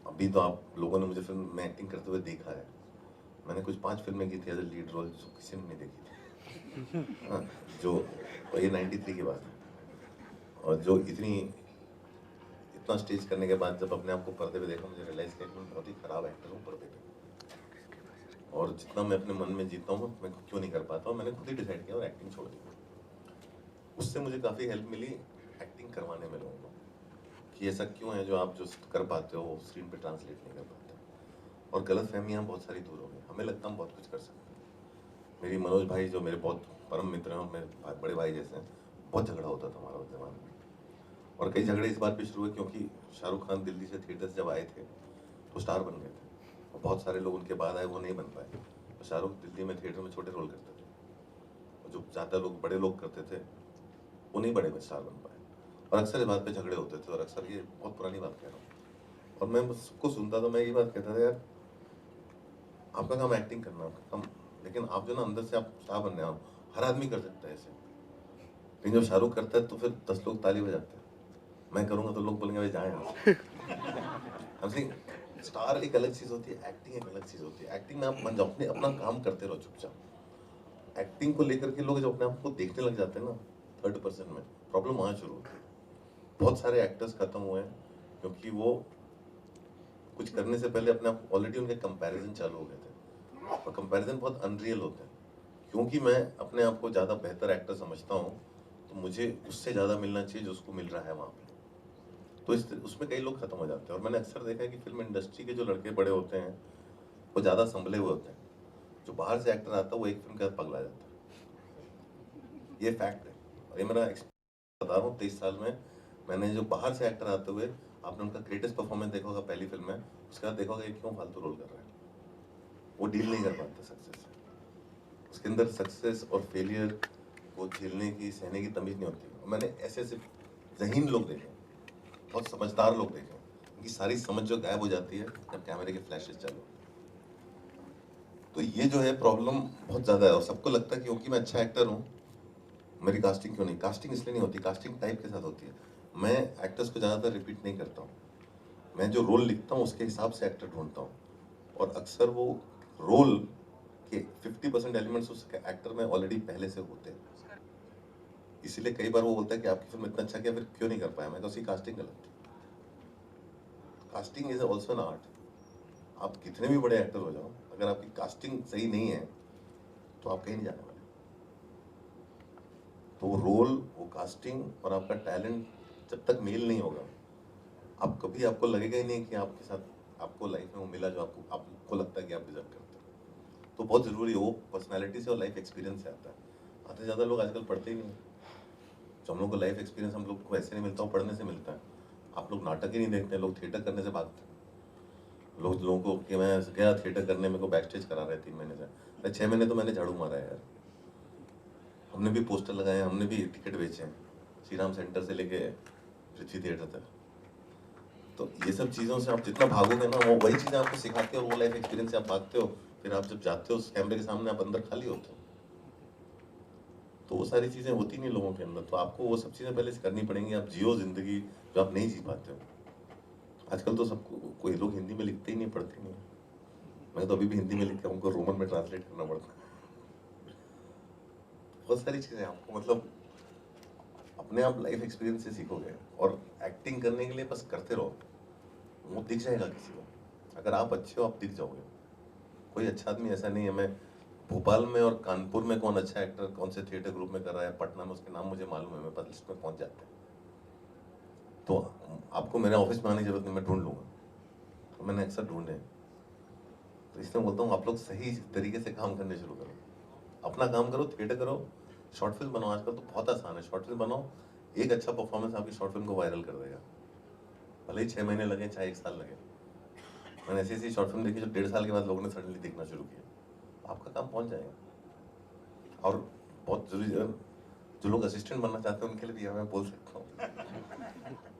अभी तो आप लोगों ने मुझे फिल्म में एक्टिंग करते हुए देखा है। मैंने कुछ 5 फिल्में की थी एज ए लीड रोल, जो किसी ने नहीं देखी थी। हाँ, जो ये 93 की बात है। और जो इतना स्टेज करने के बाद जब अपने आप को पर्दे पे देखा, मुझे रियलाइज़ किया कि मैं बहुत ही ख़राब एक्टर हूँ पर्दे पे, और जितना मैं अपने मन में जीता हूँ मैं क्यों नहीं कर पाता हूँ। मैंने खुद ही डिसाइड किया और एक्टिंग छोड़ दी। उससे मुझे काफ़ी हेल्प मिली एक्टिंग करवाने में लोगों को, कि ऐसा क्यों है जो आप जो कर पाते हो स्क्रीन पे ट्रांसलेट नहीं कर पाते। और गलत फहमियाँ बहुत सारी दूर हो गई, हमें लगता हम बहुत कुछ कर सकते हैं। मेरी मनोज भाई जो मेरे बहुत परम मित्र हैं, मेरे बड़े भाई जैसे हैं, बहुत झगड़ा होता था हमारा उस ज़माने में। और कई झगड़े इस बार भी शुरू हुए क्योंकि शाहरुख खान दिल्ली से थिएटर से जब आए थे तो स्टार बन गए थे, और बहुत सारे लोग उनके बाद आए वो नहीं बन पाए। तो शाहरुख दिल्ली में थिएटर में छोटे रोल करते थे, और जो ज़्यादा लोग बड़े लोग करते थे वो नहीं बड़े स्टार बन पाए। और अक्सर इस बात पे झगड़े होते थे, और अक्सर ये बहुत पुरानी बात कह रहा हूँ, और मैं सबको सुनता था, मैं ये बात कहता था, यार आपका काम एक्टिंग करना, आपका काम, लेकिन आप जो ना अंदर से आप स्टार बनने आओ, हर आदमी कर सकता है ऐसे। लेकिन जब शाहरुख करता है तो फिर 10 लोग ताली बजाते हैं, मैं करूंगा तो लोग बोलेंगे भाई जाए यहाँ से। स्टार एक अलग चीज होती है, एक्टिंग एक अलग चीज होती है। एक्टिंग में आप बन जाओ, अपने अपना काम करते रहो चुपचाप। एक्टिंग को लेकर के लोग जब अपने आप को देखने लग जाते हैं ना थर्ड पर्सन में, प्रॉब्लम वहां शुरू होती है। बहुत सारे एक्टर्स खत्म हुए हैं क्योंकि वो कुछ करने से पहले अपने आप ऑलरेडी उनके कंपैरिजन चालू हो गए थे, और कंपैरिजन बहुत अनरियल होते हैं। क्योंकि मैं अपने आप को ज़्यादा बेहतर एक्टर समझता हूँ, तो मुझे उससे ज़्यादा मिलना चाहिए जो उसको मिल रहा है वहाँ पे। तो उसमें कई लोग खत्म हो जाते हैं। और मैंने अक्सर देखा है कि फिल्म इंडस्ट्री के जो लड़के बड़े होते हैं वो ज़्यादा संभले हुए होते हैं। जो बाहर से एक्टर आता है वो एक फिल्म के बाद पगला जाता है, ये फैक्ट है। और ये मेरा बता रहा हूँ, 23 साल में मैंने जो बाहर से एक्टर आते हुए, आपने उनका ग्रेटेस्ट परफॉर्मेंस देखा होगा पहली फिल्म में, उसके बाद देखा होगा ये क्यों फालतू रोल कर रहा है, वो डील नहीं कर पाता सक्सेस से। उसके अंदर सक्सेस और फेलियर को झेलने की, सहने की तमीज नहीं होती। और मैंने ऐसे ऐसे ज़हीन लोग देखे, बहुत समझदार लोग देखे, उनकी सारी समझ जो गायब हो जाती है जब कैमरे के फ्लैशेस चालू होते हैं। तो ये जो है प्रॉब्लम बहुत ज़्यादा है, और सबको लगता है कि क्योंकि मैं अच्छा एक्टर हूँ मेरी कास्टिंग क्यों नहीं। कास्टिंग इसलिए नहीं होती, कास्टिंग टाइप के साथ होती है। मैं एक्टर्स को ज़्यादातर रिपीट नहीं करता हूँ, मैं जो रोल लिखता हूँ उसके हिसाब से एक्टर ढूंढता हूँ, और अक्सर वो रोल के 50% एलिमेंट्स उस एक्टर में ऑलरेडी पहले से होते हैं। इसीलिए कई बार वो बोलता है कि आपकी फिल्म इतना अच्छा किया, फिर क्यों नहीं कर पाया। मैं तो उसकी कास्टिंग गलत थी। Casting is also an art. आप कितने भी बड़े एक्टर हो जाओ, अगर आपकी कास्टिंग सही नहीं है तो आप कहीं नहीं जाने वाले। तो वो रोल, वो कास्टिंग और आपका टैलेंट जब तक मेल नहीं होगा, आप कभी, आपको लगेगा ही नहीं कि आपके साथ आपको लाइफ में वो मिला जो आपको लगता है कि आप डिजर्व करते हो। तो बहुत ज़रूरी है, वो पर्सनैलिटी से और लाइफ एक्सपीरियंस से आता है। आधे ज़्यादा लोग आजकल पढ़ते ही नहीं। जो हम लोग को लाइफ एक्सपीरियंस हम लोग को ऐसे नहीं मिलता, वो पढ़ने से मिलता है। आप लोग नाटक ही नहीं देखते, लोग थिएटर करने से भागते हैं। लोगों को कि मैं गया थिएटर करने, मेरे को बैक स्टेज करा रहे 3 महीने से, 6 महीने तो मैंने झाड़ू मारा है यार। हमने भी पोस्टर लगाए, हमने भी टिकट बेचे हैं, श्री राम सेंटर से लेके पृथ्वी थिएटर तक। तो ये सब चीज़ों से आप जितना भागोगे ना, वो वही चीज़ें आपको सिखाते हो, वो लाइफ एक्सपीरियंस से आप भागते हो। फिर आप जब जाते हो उस कैमरे के सामने, आप अंदर खाली होते हो। तो वो सारी चीज़ें होती नहीं लोगों के अंदर, तो आपको वो सब चीज़ें पहले करनी पड़ेंगी। आप जियो ज़िंदगी जो आप नहीं जी पाते हो। आजकल तो सबको, कोई लोग हिंदी में लिखते ही नहीं, पढ़ते नहीं। मैं तो अभी भी हिंदी में लिख के उनको रोमन में ट्रांसलेट करना पड़ता है। बहुत सारी चीज़ें आपको, मतलब अपने आप लाइफ एक्सपीरियंस से सीखोगे। और एक्टिंग करने के लिए बस करते रहो, वो दिख जाएगा किसी को। अगर आप अच्छे हो, आप दिख जाओगे। कोई अच्छा आदमी ऐसा नहीं है, मैं भोपाल में और कानपुर में कौन अच्छा एक्टर कौन से थिएटर ग्रुप में कर रहा है, पटना में उसके नाम मुझे मालूम है, मेरे पास लिस्ट में पहुंच जाते हैं। तो आपको मेरे ऑफिस में आने की जरूरत नहीं, मैं ढूंढ लूंगा। तो मैंने अक्सर ढूंढे। तो इसलिए बोलता हूँ आप लोग सही तरीके से काम करने शुरू करो, अपना काम करो, थिएटर करो, शॉर्ट फिल्म बनाओ। आजकल तो बहुत आसान है, शॉर्ट फिल्म बनाओ, एक अच्छा परफॉर्मेंस आपकी शॉर्ट फिल्म को वायरल कर देगा। भले ही 6 महीने लगे, चाहे 1 साल लगे। मैंने ऐसी ऐसी शॉर्ट फिल्म देखी जो 1.5 साल के बाद लोगों ने सडनली देखना शुरू किया। आपका काम पहुंच जाएगा। और बहुत जरूरी है, जो लोग असिस्टेंट बनना चाहते हैं उनके लिए भी मैं बोल सकता हूँ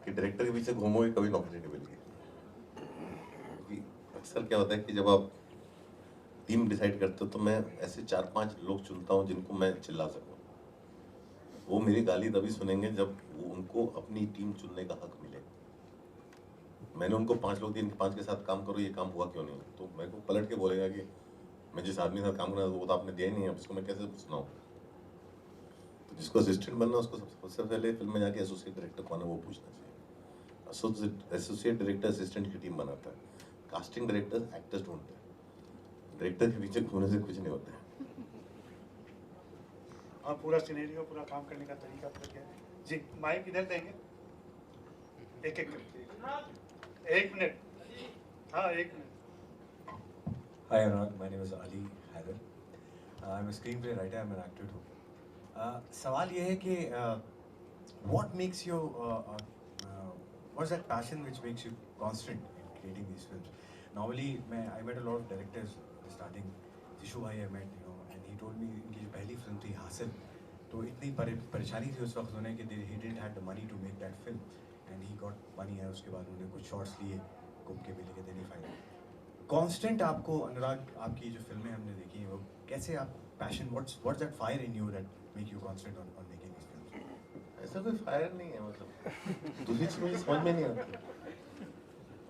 कि डायरेक्टर के पीछे घूमोगे कभी नौकरी नहीं मिलेगी। क्योंकि अक्सर क्या होता है कि जब आप टीम डिसाइड करते हो, तो मैं ऐसे 4-5 लोग चुनता हूँ जिनको मैं चिल्ला सकूँ। वो मेरी गाली तभी सुनेंगे जब उनको अपनी टीम चुनने का हक मिले। मैंने उनको 5 लोग दिए, इनके 5 के साथ काम करो, ये काम हुआ क्यों नहीं, तो मेरे को पलट के बोलेगा कि मैं जिस आदमी के साथ काम करना वो तो आपने दिया ही नहीं है, अब इसको मैं कैसे सुनाऊँ। तो जिसको असिस्टेंट बनना, उसको सबसे पहले फिल्म में जाके एसोसिएट डायरेक्टर कौन है वो पूछना चाहिए। एसोसिएट डायरेक्टर असिस्टेंट की टीम बनाता है, कास्टिंग डायरेक्टर एक्टर्स ढूंढते हैं। डायरेक्टर के पीछे घूमने से कुछ नहीं होता है।
हाँ, पूरा सिनेरियो, पूरा काम करने का तरीका आपका क्या है जी। माइक इधर देंगे, एक एक करके 1 मिनट। हाँ, 1 minute.
Hi Anurag, my name is Ali Haider. I'm a screenplay writer, I'm an actor too. सवाल ये है कि what makes you, what's that passion which makes you constant in creating these films? Normally, I met a lot of directors starting. Jishu bhai I met, and he told me इनकी जो पहली फिल्म थी हासिल, तो इतनी परेशानी थी उस वक्त उन्हें कि he didn't have the money to make that film and he got money है। उसके बाद उन्होंने कुछ शॉट्स लिए, घूम के भी लेके देने फाइनल। कांस्टेंट आपको अनुराग, आपकी जो फिल्में हमने देखी हैं वो कैसे आप passion, what's that fire in you that make you constant on making this film?
ऐसा कोई फायर नहीं है, मतलब दूसरी चीज मुझे समझ में नहीं आती,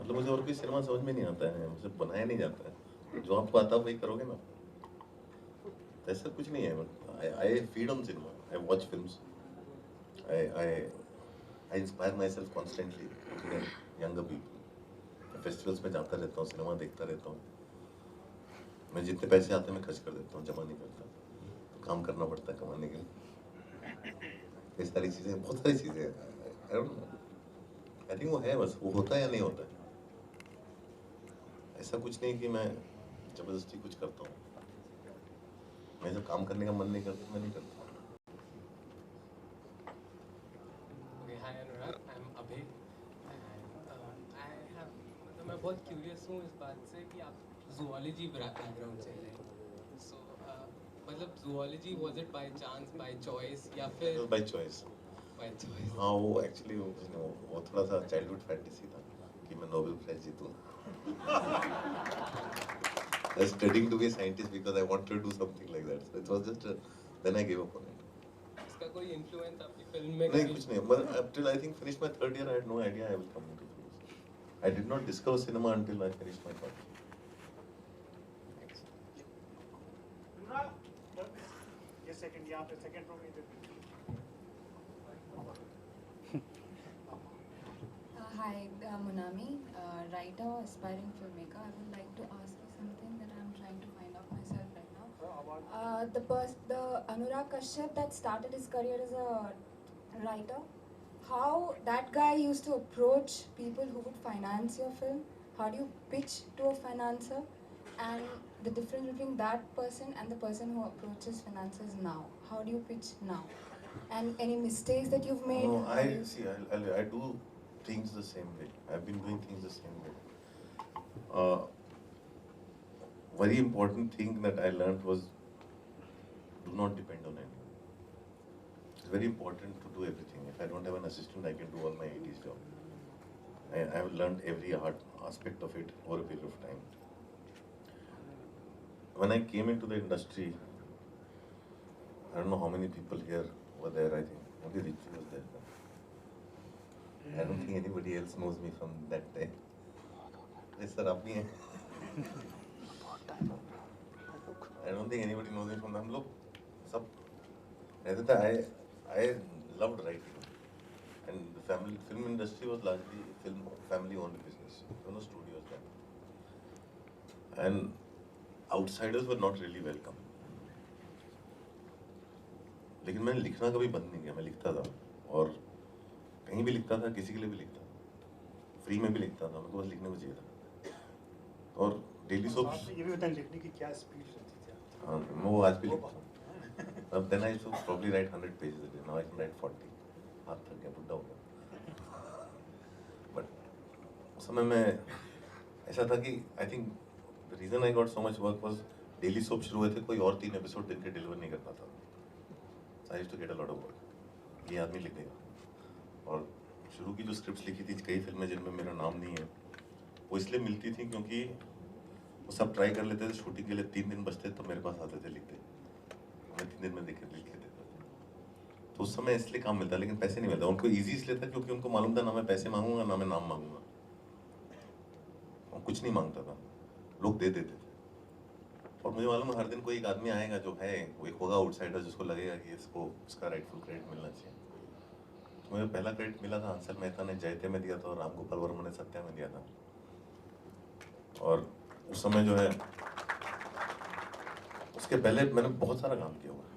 मतलब मुझे और कोई सिनेमा समझ में नहीं आता है, मुझे बनाया नहीं जाता है, जो आपको आता है वही करोगे ना, ऐसा कुछ नहीं है। I feed on cinema, I watch films, I inspire my self constantly, younger people. Festivals में जाता रहता हूँ, सिनेमा देखता रहता हूँ, मैं जितने पैसे आते हैं मैं खर्च कर देता हूँ, जमा नहीं करता, तो काम करना पड़ता है कमाने के लिए। ये सारी चीज़ें, बहुत सारी चीज़ें हैं, I don't know, I think वो है, बस वो होता है या नहीं होता है, ऐसा कुछ नहीं कि मैं जबरदस्ती कुछ करता हूँ, मैं जब काम करने का मन नहीं करता मैं नहीं करता।
Okay, hi Anurag, I'm Abhay and I have मतलब मैं बहुत क्यूरियस हूँ इस बात से कि आप zoology बैकग्राउंड से हैं, so मतलब zoology was it by chance, by choice या फिर
बाय चॉइस?
by choice?
हाँ, वो एक्चुअली वो थोड़ा सा चाइल्डहुड फैंटेसी था कि मैं नोबेल प्राइज जीतूँ। I was studying to be a scientist because I wanted to do something like that. So it was just then I gave up on it.
इसका कोई इन्फ्लुएंस आपकी फिल्म में
नहीं, कुछ नहीं, but till I think finished my third year I had no idea I will come into films. I did not discover cinema until I finished my third year.
ये सेकंड यहाँ पे सेकंड रो में इधर।
Hi, Monami, writer, aspiring filmmaker. I would like to ask you something that I'm trying to find out myself right now. The Anurag Kashyap that started his career as a writer, how that guy used to approach people who would finance your film? How do you pitch to a financer? And the difference between that person and the person who approaches financiers now. How do you pitch now? And any mistakes that you've made?
No,
How do you-
see, I do things the same way. I've been doing things the same way. Very important thing that I learned was do not depend on anyone. It's very important to do everything. If I don't have an assistant, I can do all my 80s job. I have learned every art aspect of it over a period of time. When I came into the industry, I don't know how many people here were there. I think only Richie was there. I don't think anybody else knows me from that time. Yes, sir, आप नहीं हैं. I don't think anybody knows me from हम लोग सब रहते थे. I loved writing, and the film industry was largely family owned business. There were no studios then, and outsiders were not really welcome. लेकिन मैंने लिखना कभी बंद नहीं किया. मैं लिखता था और कहीं भी लिखता था, किसी के लिए भी लिखता था, फ्री में भी लिखता था, मेरे को बस लिखने को चाहिए था. और डेली सोप
आपने ये भी बताया लिखने की क्या स्पीड रहती थी?
हाँ, मैं वो आज भी लिखता हूँ. अब then I to probably write 100 pages a day. Now I can write 40. हाथ थक गया, बुढ़ा हो गया. बट उस समय में ऐसा था कि I think the reason I got so much work was daily soap शुरू हुए थे, कोई और 3 एपिसोड दिन के डिलीवर नहीं कर पाता. I used to get a lot of work. ये आदमी लिख देगा. और शुरू की जो स्क्रिप्ट्स लिखी थी, कई फिल्में जिनमें मेरा नाम नहीं है, वो इसलिए मिलती थी क्योंकि वो सब ट्राई कर लेते थे. शूटिंग के लिए 3 दिन बचते तो मेरे पास आते थे लिखते. मैं 3 दिन में लिख के देता था. तो उस समय इसलिए काम मिलता, लेकिन पैसे नहीं मिलता. उनको ईजी इसलिए था क्योंकि उनको मालूम था ना मैं पैसे मांगूंगा ना मैं नाम मांगूंगा. और कुछ नहीं मांगता था, लोग दे देते थे. और मुझे मालूम है हर दिन कोई एक आदमी आएगा जो है, वो एक होगा आउटसाइडर जिसको लगेगा कि इसको इसका राइटफुल क्रेडिट मिलना चाहिए. तो मुझे पहला क्रेडिट मिला था हंसल मेहता ने जयते में दिया था और राम गोपाल वर्मा ने सत्या में दिया था. और उस समय जो है, उसके पहले मैंने बहुत सारा काम किया हुआ है.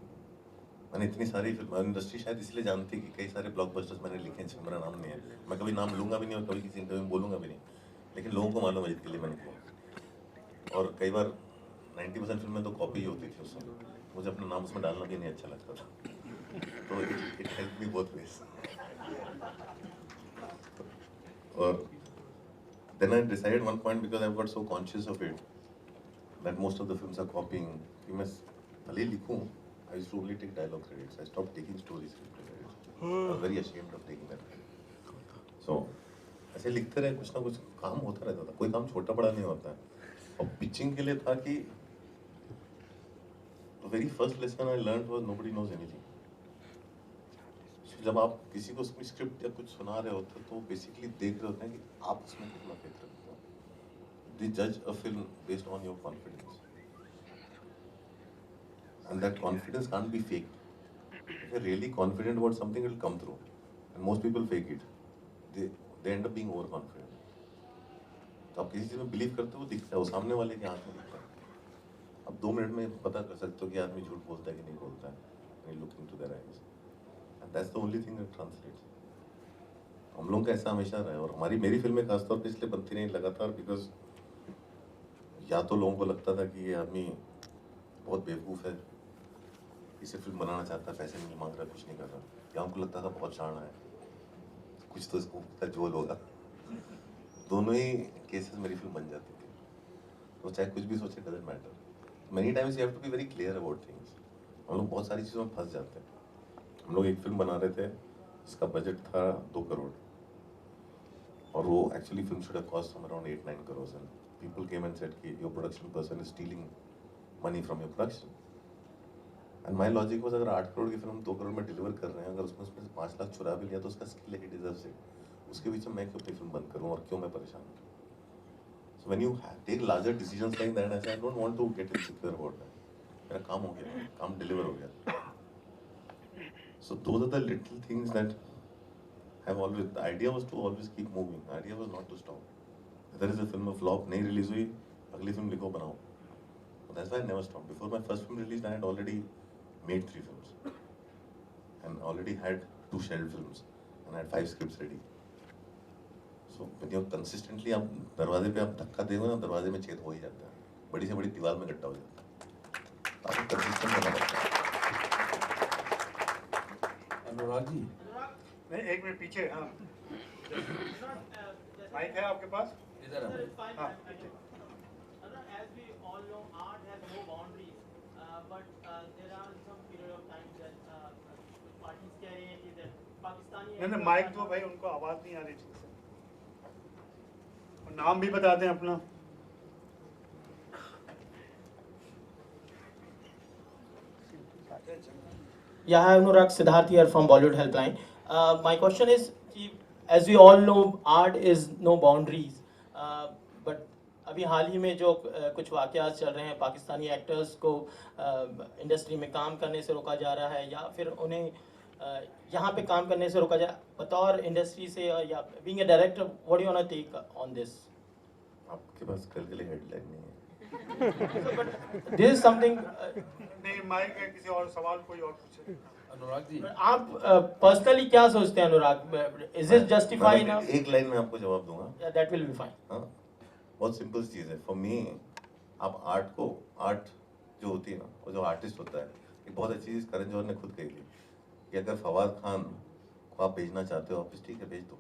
मैंने इतनी सारी फिल्म इंडस्ट्री शायद इसलिए जानती कि कई सारे ब्लॉकबस्टर्स मैंने लिखे हैं जिसमें मेरा नाम नहीं है. मैं कभी नाम लूंगा भी नहीं और कभी किसी इंटरव्यू में बोलूंगा भी नहीं, लेकिन लोगों को मालूम है जिसके लिए मैंने किया. और कई बार 90% फिल्में तो कॉपी ही होती थी उस समय. मुझे अपना नाम उसमें डालना भी नहीं अच्छा लगता था. तो it help me both ways. और then I decided one point, because I got so conscious of it that most of the films are copying, कि मैं भले ही लिखूं I used to only take dialogue credits. I stopped taking story script credits. I was very ashamed of taking that credit. So ऐसे लिखते रहे, कुछ ना कुछ काम होता रहता था, कोई काम छोटा बड़ा नहीं होता है। और पिचिंग के लिए था कि the very first lesson I learned was nobody knows anything. जब आप किसी को स्क्रिप्ट या कुछ सुना रहे होते तो बेसिकली देख रहे होते हैं कि आप उसमें कितना फेथ रखते हो। They judge a film based on your confidence, and that confidence can't be faked. If you're really confident about something, it will come through, and most people fake it. They end up being overconfident. तो आप किसी चीज़ में बिलीव करते हो, दिखता है, वो सामने वाले के आँख में दिखता है। आप 2 मिनट में पता कर सकते हो कि आदमी झूठ बोलता है कि नहीं बोलता है। When you look into their eyes, and that's the only thing that translates. हम लोगों का ऐसा हमेशा रहा है, और मेरी फिल्में खासतौर पे इसलिए बनती नहीं लगातार, बिकॉज या तो लोगों को लगता था कि ये आदमी बहुत बेवकूफ़ है, इसे फिल्म बनाना चाहता है, पैसे नहीं मांग रहा, कुछ नहीं कर रहा, या उनको लगता था बहुत शाना है, कुछ तो इसको झोल होगा। दोनों ही केसेस मेरी फिल्म बन जाती थी, तो चाहे कुछ भी सोचे, doesn't matter. Many times you have to be very clear about things. हम लोग बहुत सारी चीज़ों में फंस जाते हैं। हम लोग एक फिल्म बना रहे थे जिसका बजट था 2 करोड़, और वो actually film should have cost some around 8-9 crore, and people came and said कि your production person is stealing money from your production. And my logic was, अगर 8 करोड़ की फिल्म 2 करोड़ में डिलीवर कर रहे हैं, अगर उसमें से 5 लाख चुरा भी लिया तो उसका स्किल है, ही डिजर्व्स इट। उसके बीच में मैं क्यों अपनी फिल्म बंद करूँ और क्यों मैं परेशान हूँ? So when you take larger decisions like that, I don't want to get insecure about that. मेरा काम हो गया, काम डिलीवर हो गया। So those are the little things that have always, the idea was to always keep moving. The idea was not to stop. If there is a film of flop, नहीं release हुई, अगली film लिखो बनाओ. That's why I never stopped. Before my first film released, I had already made 3 films, and already had 2 shelled films, and I had 5 scripts ready. So when you're consistently, आप दरवाजे पे आप धक्का देंगे ना, दरवाजे में छेद हो ही जाता है, बड़ी से बड़ी दीवार में गड्ढा हो जाता है। आपको कंसिस्टेंट रहना पड़ता है।
अनुराग जी, नहीं, एक मिनट पीछे। हाँ, माइक है आपके पास?
इधर
हाँ, पीछे।
As we all know, art has no boundaries, but there are some period of time that parties कह रहे हैं कि that Pakistani।
नहीं, माइक तो भाई, उनको आवाज़ नहीं आ रही ठीक से। और नाम भी बता दें अपना।
Yeah, hi Anurag, Siddharth here from Bollywood Helpline. My question is, as we all know, art is no boundaries. But अभी हाल ही में जो कुछ वाक़यात चल रहे हैं, पाकिस्तानी एक्टर्स को इंडस्ट्री में काम करने से रोका जा रहा है, या फिर उन्हें यहाँ पे काम करने से रोका जा, बतौर इंडस्ट्री से, या being a director, what do you want to take on this?
आपके पास कल के लिए हेडलाइन नहीं है।
This is something.
नहीं, माइक है, किसी और सवाल कोई और पूछे।
अनुराग जी,
आप पर्सनली क्या सोचते हैं Anurag? Is this justify enough?
एक लाइन में आपको जवाब दूंगा।
That will be fine.
हाँ, बहुत सिंपल चीज़ है। फॉर मी, आप आर्ट जो होती है ना, वो जो आर्टिस्ट होता है, एक बहुत अच्छी चीज़ करण जौहर ने खुद कही थी कि अगर फवाद खान को आप भेजना चाहते हो ऑफिस, ठीक है, भेज दो।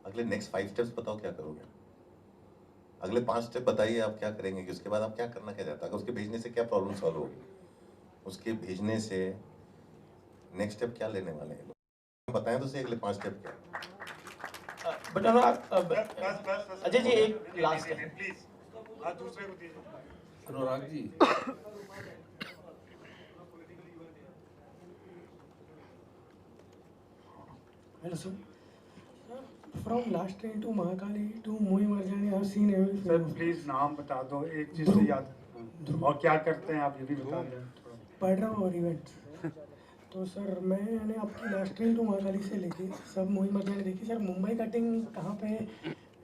अगले नेक्स्ट 5 स्टेप्स बताओ क्या करोगे। अगले 5 स्टेप बताइए आप क्या करेंगे, कि उसके बाद आप क्या करना क्या चाहता है, अगर उसके भेजने से क्या प्रॉब्लम सॉल्व होगी, उसके भेजने से नेक्स्ट स्टेप क्या लेने वाले हैं, बताएं तो सही अगले 5 स्टेप क्या।
बट अनुराग,
बस
अजय जी एक लास्ट है
प्लीज। हाँ, दूसरे को दीजिए।
Anurag ji,
Hello sir. From last train to Mahakali to Mohi Marjani, I have seen every
sir
film.
Please नाम बता दो, एक चीज़ से याद, और क्या करते हैं आप ये भी बता दें।
पढ़ रहा हूँ और इवेंट्स। तो सर मैंने आपकी लास्ट ट्रेन टू महाकाली से लेके सब मोही मर्जानी देखी। सर मुंबई कटिंग कहाँ पे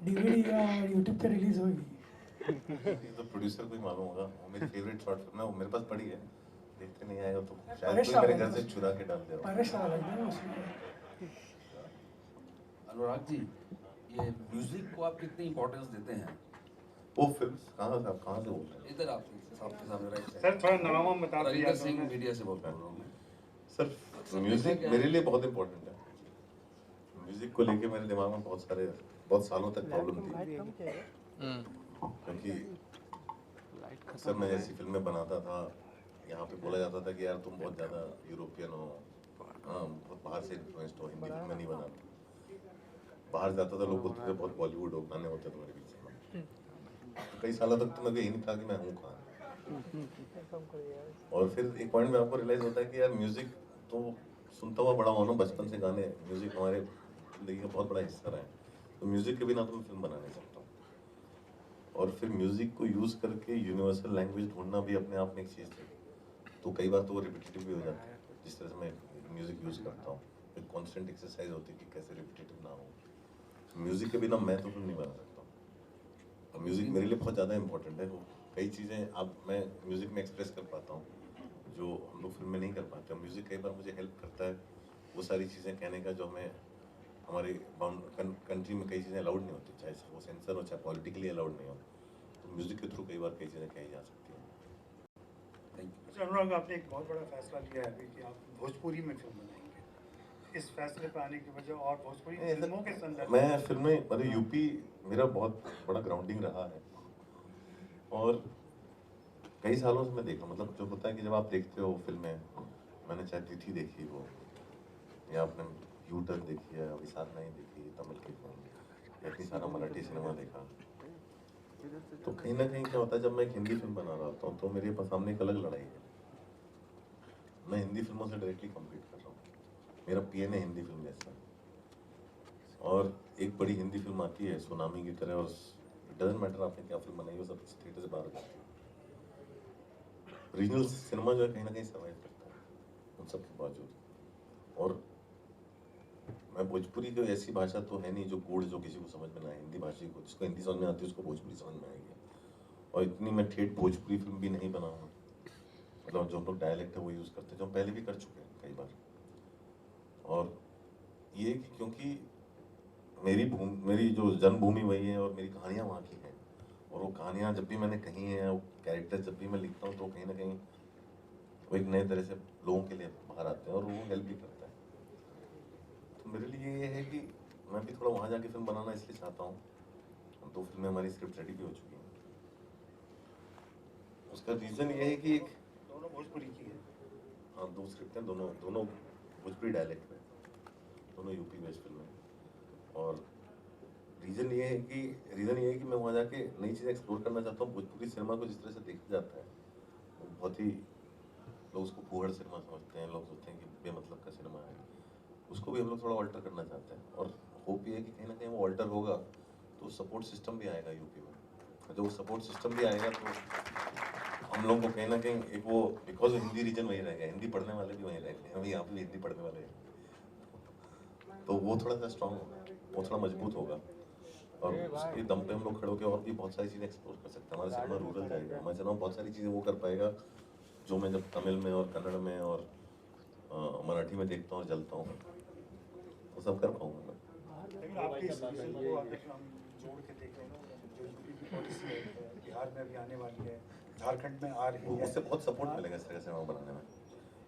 DVD या यूट्यूब पे रिलीज होगी?
ये तो प्रोड्यूसर को ही मालूम होगा। वो मेरी फेवरेट शॉर्ट फिल्म है, वो मेरे पास पड़ी है, देखते नहीं आएगा तो शायद कोई मेरे घर से चुरा के डाल दे।
परेशान लग रहा है उसमें।
अनुराग जी, ये म्यूजिक को आप कितनी इंपॉर्टेंस देते हैं?
वो फिल्म कहाँ से बोल रहे हैं?
इधर आपके सामने राइट साइड।
सर थोड़ा नाम बता दीजिए।
रविंदर सिंह मीडिया से बोल रहा हूँ मैं।
सर म्यूजिक मेरे लिए बहुत इंपॉर्टेंट है। म्यूजिक को लेके मेरे दिमाग में बहुत सालों तक प्रॉब्लम थी, क्योंकि अक्सर मैं ऐसी फिल्में बनाता था, यहाँ पे बोला जाता था कि यार तुम बहुत ज़्यादा यूरोपियन हो, हाँ बहुत बाहर से इन्फ्लुएंस्ड हो, हिंदी फिल्में नहीं बनाते। बाहर जाता था लोग बोलते थे बहुत बॉलीवुड हो, गाने होते तुम्हारे पीछे में। तो कई सालों तक तो मुझे यही नहीं था कि मैं हूँ कहाँ। और फिर एक पॉइंट में आपको रियलाइज होता है कि यार म्यूजिक तो सुनता हुआ बड़ा हुआ ना बचपन से, गाने म्यूजिक हमारे जिंदगी का बहुत बड़ा हिस्सा रहा है। तो म्यूजिक के बिना तो मैं फिल्म बना नहीं सकता हूँ। और फिर म्यूजिक को यूज करके यूनिवर्सल लैंग्वेज ढूंढना भी अपने आप में एक चीज़ है। तो कई बार तो वो रिपीटेटिव भी हो जाता है, जिस तरह से मैं म्यूजिक यूज करता हूँ। एक कॉन्स्टेंट एक्सरसाइज होती है कि कैसे रिपीटेटिव ना हो। म्यूजिक के बिना मैं तो फिल्म नहीं बना सकता हूँ। और म्यूजिक मेरे लिए बहुत ज़्यादा इंपॉर्टेंट है। वो कई चीज़ें अब मैं म्यूजिक में एक्सप्रेस कर पाता हूँ जो हम लोग फिल्म में नहीं कर पाते। म्यूजिक कई बार मुझे हेल्प करता है वो सारी चीज़ें कहने का जो हमें हमारे कंट्री में कई चीज़ें अलाउड नहीं होती, चाहे वो सेंसर हो चाहे पॉलिटिकली अलाउड नहीं हो। तो म्यूजिक के थ्रू कई बार कई चीज़ें कही जा सकती हैं।
अच्छा अनुराग, आपने एक बहुत बड़ा फैसला लिया है अभी कि आप भोजपुरी में फिल्म बनाएंगे। इस फैसले पर आने की वजह और भोजपुरी फिल्मों के संदर्भ
मैं फिल्में मतलब यूपी मेरा बहुत बड़ा ग्राउंडिंग रहा है। और कई सालों से मैं देखा, मतलब जो होता है कि जब आप देखते हो फिल्में, मैंने चाहे तिथि देखी हो या आपने यू टर्न देखी है, अभी साथ नहीं देखी तमिल की फिल्म, या इतनी सारा मराठी सिनेमा देखा, तो कहीं ना कहीं क्या होता है जब मैं एक हिंदी फिल्म बना रहा होता हूँ तो मेरे सामने एक अलग लड़ाई है। मैं हिंदी फिल्मों से डायरेक्टली कम्पीट कर रहा हूँ। मेरा पीएन है हिंदी फिल्म जैसा, और एक बड़ी हिंदी फिल्म आती है सुनामी की तरह, और डजंट मैटर आपने क्या फिल्म बनाई हो, सब थिएटर से बाहर हो जाती है। रीजनल सिनेमा जो है कहीं ना कहीं सर्वाइव करता है उन सब के बावजूद। और मैं भोजपुरी की ऐसी भाषा तो है नहीं जो गूढ़ जो किसी को समझ में ना आए। हिंदी भाषी को, जिसको हिंदी समझ में आती है उसको भोजपुरी समझ में आएगी। और इतनी मैं ठेठ भोजपुरी फिल्म भी नहीं बनाऊंगा, मतलब जो हम लोग डायलेक्ट है वो यूज़ करते हैं, जो हम पहले भी कर चुके हैं कई बार। और ये कि क्योंकि मेरी जो जन्मभूमि वही है और मेरी कहानियाँ वहाँ की हैं, और वो कहानियाँ जब भी मैंने कही हैं, वो कैरेक्टर जब भी मैं लिखता हूँ तो कहीं ना कहीं वो एक नए तरह से लोगों के लिए बाहर आते हैं और वो हेल्प भी करता है। तो मेरे लिए ये है कि मैं भी थोड़ा वहाँ जाके फिल्म बनाना इसलिए चाहता हूँ। 2 फिल्में हमारी स्क्रिप्ट रेडी भी हो चुकी हैं। उसका रीज़न ये है कि एक
दोनों भोजपुरी की है।
हाँ, 2 स्क्रिप्ट हैं, दोनों भोजपुरी डायलेक्ट में, दोनों यूपी बेस्ड फिल्म है। और रीज़न ये है कि मैं वहाँ जाके नई चीज़ें एक्सप्लोर करना चाहता हूँ। भोजपुरी सिनेमा को जिस तरह से देखा जाता है वो बहुत ही, लोग उसको फूहड़ सिनेमा समझते हैं, लोग सोचते हैं कि बेमतलब का सिनेमा है। उसको भी हम लोग थोड़ा ऑल्टर करना चाहते हैं, और होप ये है कि कहीं ना कहीं वो ऑल्टर होगा तो सपोर्ट सिस्टम भी आएगा यूपी में। जब वो सपोर्ट सिस्टम भी आएगा तो हम लोग को कहीं ना कहीं एक वो, बिकॉज हिंदी रीजन वही रहेगा, हिंदी पढ़ने वाले भी वही रहेंगे, हम यहाँ पे भी हिंदी पढ़ने वाले हैं, तो वो थोड़ा सा स्ट्रांग होगा, वो थोड़ा मजबूत होगा। और उसके दम पे हम लोग खड़े होकर और भी बहुत सारी चीज़ें एक्सप्लोर कर सकते हैं। हमारा सिनेमा रूरल जाएगा, मैं चाहता हूँ बहुत सारी चीज़ें वो कर पाएगा जो मैं जब तमिल में और कन्नड़ में और मराठी में देखता हूँ और जलता हूँ, वो सब कर पाऊँगा मैं।
लेकिन आपकी इस विजन को अगर हम जोड़ के देखें, जो यूपी की पॉलिसी है, बिहार में अभी आने वाली है, झारखंड में आ रही है,
उससे बहुत सपोर्ट मिलेगा इस तरह का सिनेमा बनाने में।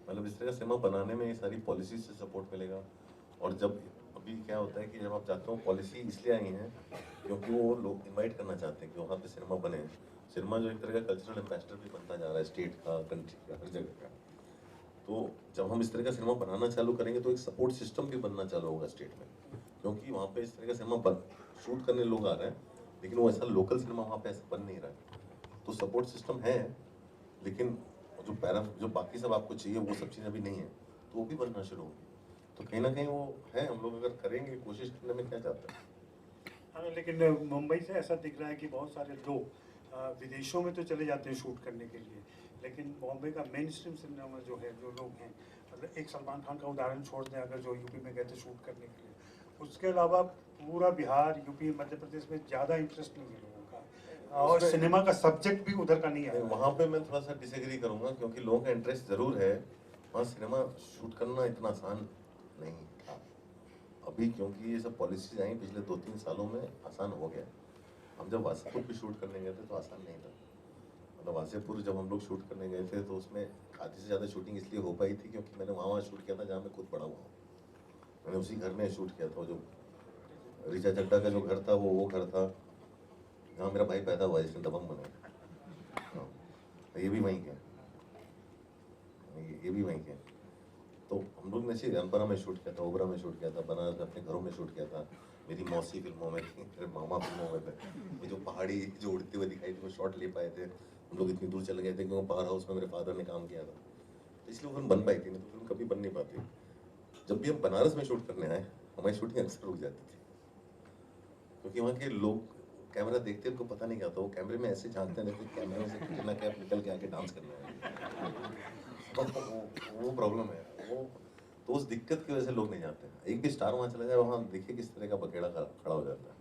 मतलब इस तरह का सिनेमा बनाने में ये सारी पॉलिसी से सपोर्ट मिलेगा। और जब अभी क्या होता है कि जब आप चाहते हो, पॉलिसी इसलिए आई है क्योंकि वो लोग इनवाइट करना चाहते हैं कि वहाँ पे सिनेमा बने। सिनेमा जो एक तरह का कल्चरल एम्बेसडर भी बनता जा रहा है, स्टेट का, कंट्री का, हर जगह का। तो जब हम इस तरह का सिनेमा बनाना चालू करेंगे तो एक सपोर्ट सिस्टम भी बनना चालू होगा स्टेट में, क्योंकि वहाँ पे इस तरह का सिनेमा शूट करने लोग आ रहे हैं, लेकिन वो ऐसा लोकल सिनेमा वहाँ पे ऐसा बन नहीं रहा है। तो सपोर्ट सिस्टम है, लेकिन जो बाकी सब आपको चाहिए वो सब चीज़ें अभी नहीं है, तो वो भी बनना शुरू होगी। तो कहीं ना कहीं वो है, हम लोग अगर करेंगे, कोशिश करने में क्या जाता है।
हाँ, लेकिन मुंबई से ऐसा दिख रहा है कि बहुत सारे लोग विदेशों में तो चले जाते हैं शूट करने के लिए, लेकिन बॉम्बे का मेन स्ट्रीम सिनेमा जो है, जो लोग हैं, मतलब एक सलमान खान का उदाहरण छोड़ दें, अगर जो यूपी में गए थे शूट करने के लिए, उसके अलावा पूरा बिहार, यूपी, मध्य प्रदेश में ज़्यादा इंटरेस्ट नहीं है लोगों का, और सिनेमा का सब्जेक्ट भी उधर का नहीं है।
वहाँ पे मैं थोड़ा सा डिसएग्री करूँगा, क्योंकि लोगों का इंटरेस्ट ज़रूर है, वहाँ सिनेमा शूट करना इतना आसान नहीं था अभी, क्योंकि ये सब पॉलिसीज आई पिछले 2-3 सालों में, आसान हो गया। हम जब वासेपुर पे शूट करने गए थे तो आसान नहीं था। मतलब वासेपुर जब हम लोग शूट करने गए थे तो उसमें आधी से ज़्यादा शूटिंग इसलिए हो पाई थी क्योंकि मैंने वहाँ शूट किया था जहाँ मैं खुद बड़ा हुआ हूँ। मैंने उसी घर में शूट किया था, जो ऋचा चड्डा का जो घर था वो घर था जहाँ मेरा भाई पैदा हुआ, जिसमें दबंग बने, ये भी वहीं गया। ये भी वहीं के। तो हम लोग ने रनपरा में शूट किया था, ओबरा में शूट किया था, बनारस में अपने घरों में शूट किया था, मेरी मौसी फिल्मों में थी, मेरे मामा फिल्मों में थे। वो जो पहाड़ी जो उड़ती हुई दिखाई थी वो शॉट ले पाए थे, हम लोग इतनी दूर चले गए थे क्योंकि पावर हाउस में मेरे फादर ने काम किया था, तो इसलिए वो फिल्म बन पाई थी, नहीं तो फिल्म कभी बन नहीं पाती। जब भी हम बनारस में शूट करने आए, हमारी शूटिंग अक्सर रुक जाती थी, क्योंकि वहाँ के लोग कैमरा देखते उनको पता नहीं क्या होता, वो कैमरे में ऐसे झांकते रहते कैमरे में से कितना क्या निकल के आके डांस करना है। वो प्रॉब्लम है वो, तो उस दिक्कत की वजह से लोग नहीं जाते हैं। एक भी स्टार वहाँ चला जाए, वहाँ देखिए किस तरह का बकेड़ा खड़ा हो जाता है,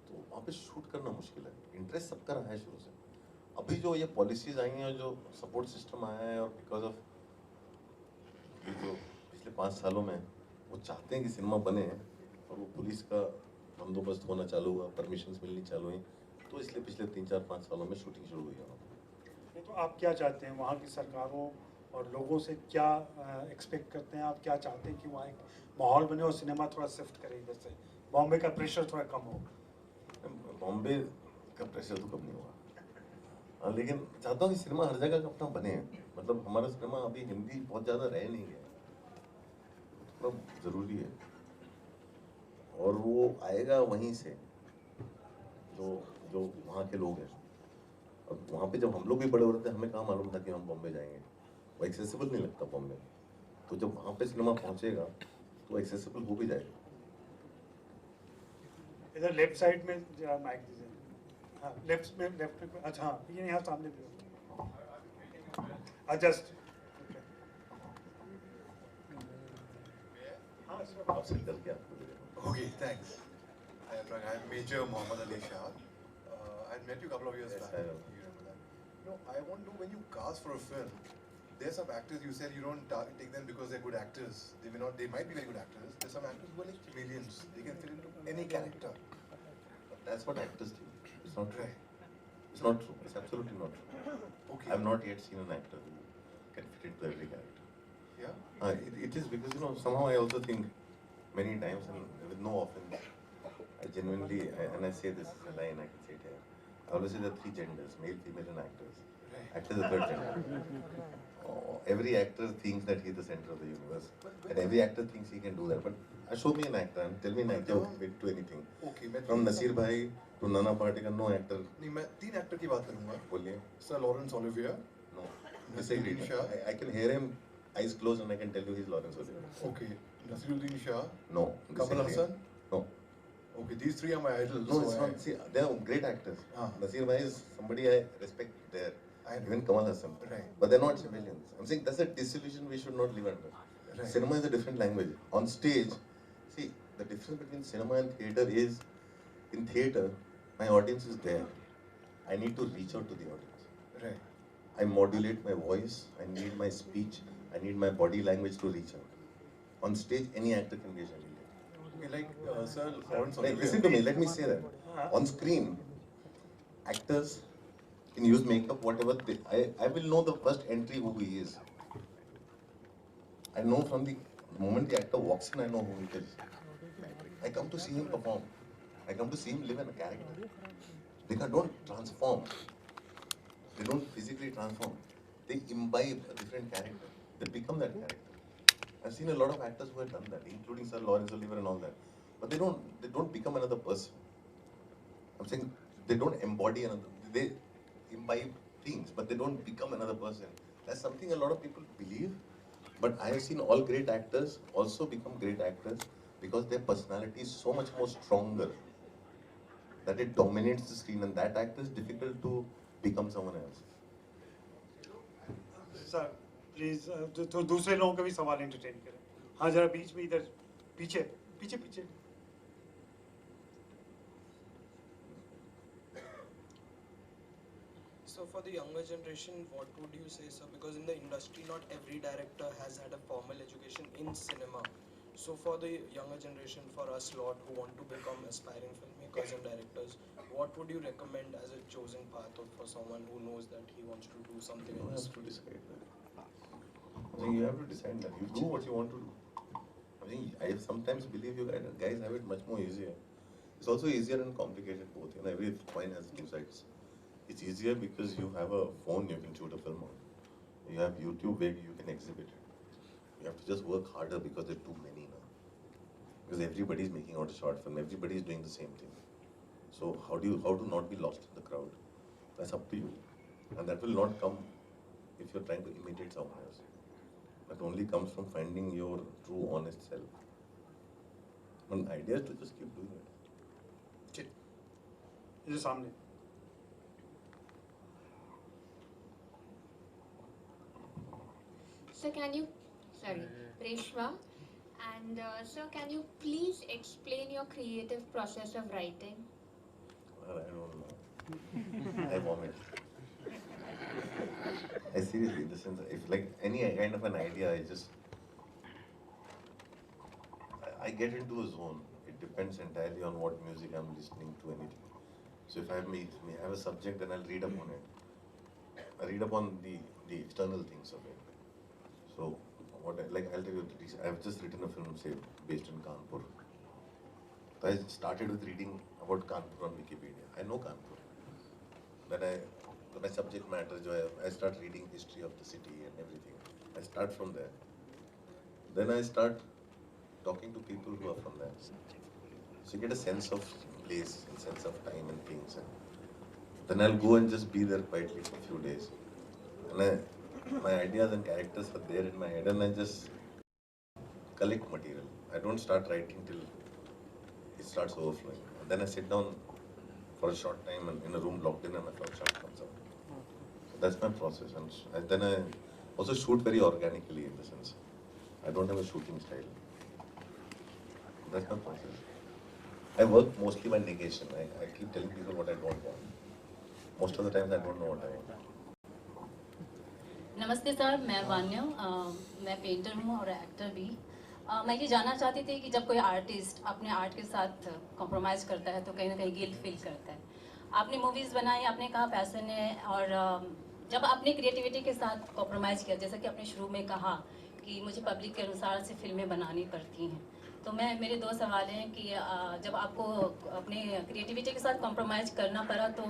तो वहाँ पे शूट करना मुश्किल है। इंटरेस्ट सबका रहा है शुरू से। अभी जो ये पॉलिसीज आई हैं, जो सपोर्ट सिस्टम आया है, और बिकॉज ऑफ जो पिछले 5 सालों में वो चाहते हैं कि सिनेमा बने, और वो पुलिस का बंदोबस्त होना चालू हुआ, परमिशंस मिलनी चालू हुई, तो इसलिए पिछले 3-4-5 सालों में शूटिंग शुरू हुई है।
तो आप क्या चाहते हैं वहाँ की सरकारों और लोगों से, क्या एक्सपेक्ट करते हैं आप? क्या चाहते हैं कि वहाँ एक माहौल बने और सिनेमा थोड़ा शिफ्ट करे इधर से, बॉम्बे का प्रेशर थोड़ा कम हो?
बॉम्बे का प्रेशर तो कम नहीं हुआ, लेकिन चाहता हूँ कि सिनेमा हर जगह का अपना बने। मतलब हमारा सिनेमा अभी हिंदी बहुत ज़्यादा रह नहीं गया, थोड़ा ज़रूरी है, और वो आएगा वहीं से जो जो वहाँ के लोग हैं। अब वहाँ पे जब हम लोग भी बड़े हो रहे थे, हमें कहाँ मालूम था कि हम बॉम्बे जाएंगे, वो एक्सेसिबल नहीं लगता बॉम्बे, तो जब वहाँ पे सिनेमा पहुँचेगा तो एक्सेसिबल हो भी जाएगा।
इधर लेफ्ट साइड में माइक दीजिए। हाँ, लेफ्ट में अच्छा, हाँ ये यहाँ सामने भी जस्ट
आपसे निकल के आपको
Okay, thanks. I'm Major Mohammad Ali Shah. I met you a couple of years back. You remember that? No, I want to know, when you cast for a film, there's some actors you said you don't take them because they're good actors. They might be very good actors. There's some actors who are like chameleons. They can fit into any character.
That's what actors do. It's not true. It's not true. It's absolutely not true.
Okay.
I've not yet seen an actor who can fit into every character.
Yeah?
It is because, somehow I also think many times, and with no offense, I genuinely, and I say this is a line, I can say it here, I always say there are 3 genders, male, female and actors. Actor is the 3rd gender. Every actor thinks that he's the center of the universe, and every actor thinks he can do that. But show me an actor and tell me an actor who can fit to anything.
Okay,
From Nasir Bhai to Nana Patekar, no actor.
नहीं, मैं 3 एक्टर की बात करूँगा.
बोलिए.
Sir Lawrence Olivier.
No. Disagree. I can hear him eyes closed and I can tell you he's Lawrence Olivier.
Okay. Nasiruddin Shah.
No.
Kamal Hassan.
No.
Okay, these 3 are my idols.
No,
so
it's not. See, they are great actors. Nasir Bhai is somebody I respect there. Even Kamal Hassan.
Right.
But they're not civilians. I'm saying that's a disillusion we should not live under.
Right.
Cinema is a different language. On stage, see, the difference between cinema and theatre is, in theatre, my audience is there. I need to reach out to the audience.
Right.
I modulate my voice, I need my speech, I need my body language to reach out. On stage, any actor can be a chameleon.
Okay, like Sir Lawrence
Like,
Olivier.
listen to me, let me say that. On screen, actors can use makeup, whatever. I will know the first entry who he is. I know from the moment the actor walks in, I know who it is. I come to see him perform. I come to see him live in a character. They don't transform. They don't physically transform. They imbibe a different character. They become that character. I've seen a lot of actors who have done that, including Sir Lawrence Olivier and all that. But they don't become another person. I'm saying they don't embody another. They imbibe things, but they don't become another person. That's something a lot of people believe. But I have seen all great actors also become great actors because their personality is so much more stronger that it dominates the screen, and that actor is difficult to become someone else.
Sir please तो दूसरे लोगों का भी सवाल एंटरटेन करें. हाँ जरा बीच में इधर पीछे पीछे पीछे.
So for the younger generation, what would you say, sir? Because in the industry, not every director has had a formal education in cinema. So for the younger generation, for us lot who want to become aspiring filmmakers and directors, what would you recommend as a chosen path for someone who knows that he wants to do something in this field?
You have to decide that. You do what you want to do. I sometimes believe you guys have it much more easier. It's also easier and complicated both. Every coin has two sides. It's easier because you have a phone you can shoot a film on. You have YouTube where you can exhibit it. You have to just work harder because there are too many now. Because everybody is making out a short film, everybody is doing the same thing. So how to not be lost in the crowd? That's up to you, and that will not come if you're trying to imitate someone else. That only comes from finding your true, honest self. And idea is to just keep doing it.
ये सामने
So can you, sorry, Reshma, and sir, can you please explain your creative process of writing?
I don't know. I vomit. I seriously, in the sense, if like any kind of an idea, I get into a zone. It depends entirely on what music I'm listening to, anything. So if I have a subject, then I'll read upon it. I read upon the external things of it. So I'll tell you, I've just written a film, say, based in Kanpur. So I started with reading about Kanpur on Wikipedia. I know Kanpur. Then my subject matter, I start reading history of the city and everything. I start from there. Then I start talking to people who are from there. So you get a sense of place, a sense of time and things. And then I'll go and just be there quietly for a few days. And my ideas and characters are there in my head, and I just collect material. I don't start writing till it starts overflowing. And then I sit down for a short time in a room locked in, and my first shot comes out. So that's my process. And then I also shoot very organically, in the sense I don't have a shooting style. That's my process. I work mostly by negation. I keep telling people what I don't want. Most of the times I don't know what I want.
नमस्ते सर, मैं वान्या, मैं पेंटर हूँ और एक्टर भी। मैं ये जानना चाहती थी कि जब कोई आर्टिस्ट अपने आर्ट के साथ कॉम्प्रोमाइज़ करता है तो कहीं ना कहीं गिल्ट फील करता है। आपने मूवीज़ बनाई, आपने कहा पैशन है, और जब आपने क्रिएटिविटी के साथ कॉम्प्रोमाइज़ किया, जैसा कि आपने शुरू में कहा कि मुझे पब्लिक के अनुसार से फिल्में बनानी पड़ती हैं, तो मेरे दो सवाल हैं कि जब आपको अपने क्रिएटिविटी के साथ कॉम्प्रोमाइज़ करना पड़ा तो